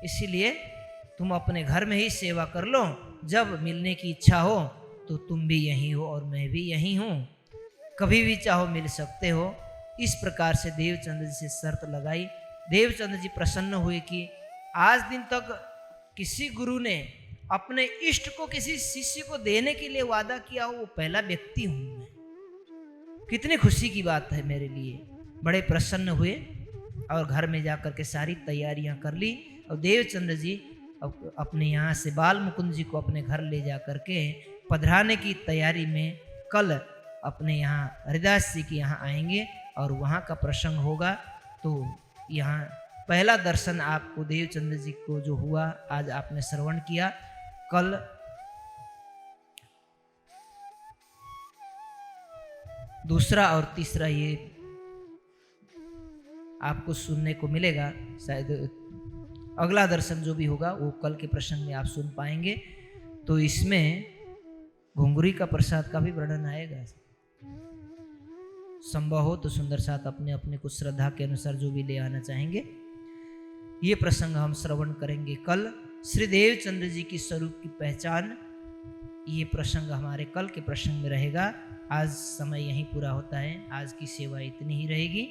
इसीलिए तुम अपने घर में ही सेवा कर लो। जब मिलने की इच्छा हो तो तुम भी यहीं हो और मैं भी यहीं हूँ, कभी भी चाहो मिल सकते हो। इस प्रकार से देवचंद्र जी से शर्त लगाई। देवचंद्र जी प्रसन्न हुए कि आज दिन तक किसी गुरु ने अपने इष्ट को किसी शिष्य को देने के लिए वादा किया हो, वो पहला व्यक्ति हूं मैं। कितनी खुशी की बात है मेरे लिए। बड़े प्रसन्न हुए और घर में जाकर के सारी तैयारियां कर ली। और देवचंद्र जी अपने यहाँ से बाल मुकुंद जी को अपने घर ले जा करके पधराने की तैयारी में कल अपने यहाँ हरिदास जी के यहाँ आएंगे और वहाँ का प्रसंग होगा। तो यहाँ पहला दर्शन आपको देवचंद्र जी को जो हुआ आज आपने श्रवण किया। कल दूसरा और तीसरा ये आपको सुनने को मिलेगा। शायद अगला दर्शन जो भी होगा वो कल के प्रसंग में आप सुन पाएंगे। तो इसमें घुंघरी का प्रसाद का भी वर्णन आएगा। संभव हो तो सुंदर साथ अपने अपने कुछ श्रद्धा के अनुसार जो भी ले आना चाहेंगे। ये प्रसंग हम श्रवण करेंगे कल। श्री देवचंद्र जी की स्वरूप की पहचान, ये प्रसंग हमारे कल के प्रसंग में रहेगा। आज समय यहीं पूरा होता है। आज की सेवा इतनी ही रहेगी।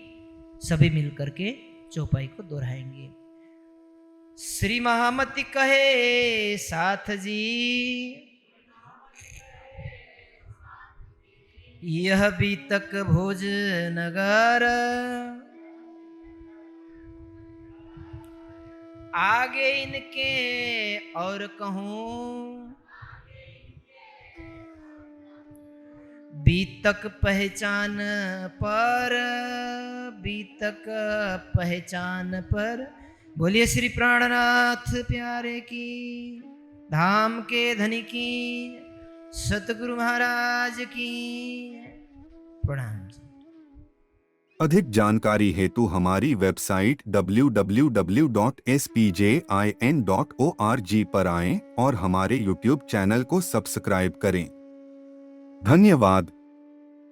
सभी मिलकर के चौपाई को दोहराएंगे। श्री महामति कहे साथ जी, यह बीतक भोज नगर, आगे इनके और कहूं, बीतक पहचान पर, बीतक पहचान पर। बोलिए श्री प्राणनाथ प्यारे की, धाम के धनी की, सतगुरु महाराज की प्रणाम। अधिक जानकारी हेतु हमारी वेबसाइट www.spjin.org पर आएं और हमारे YouTube चैनल को सब्सक्राइब करें। धन्यवाद।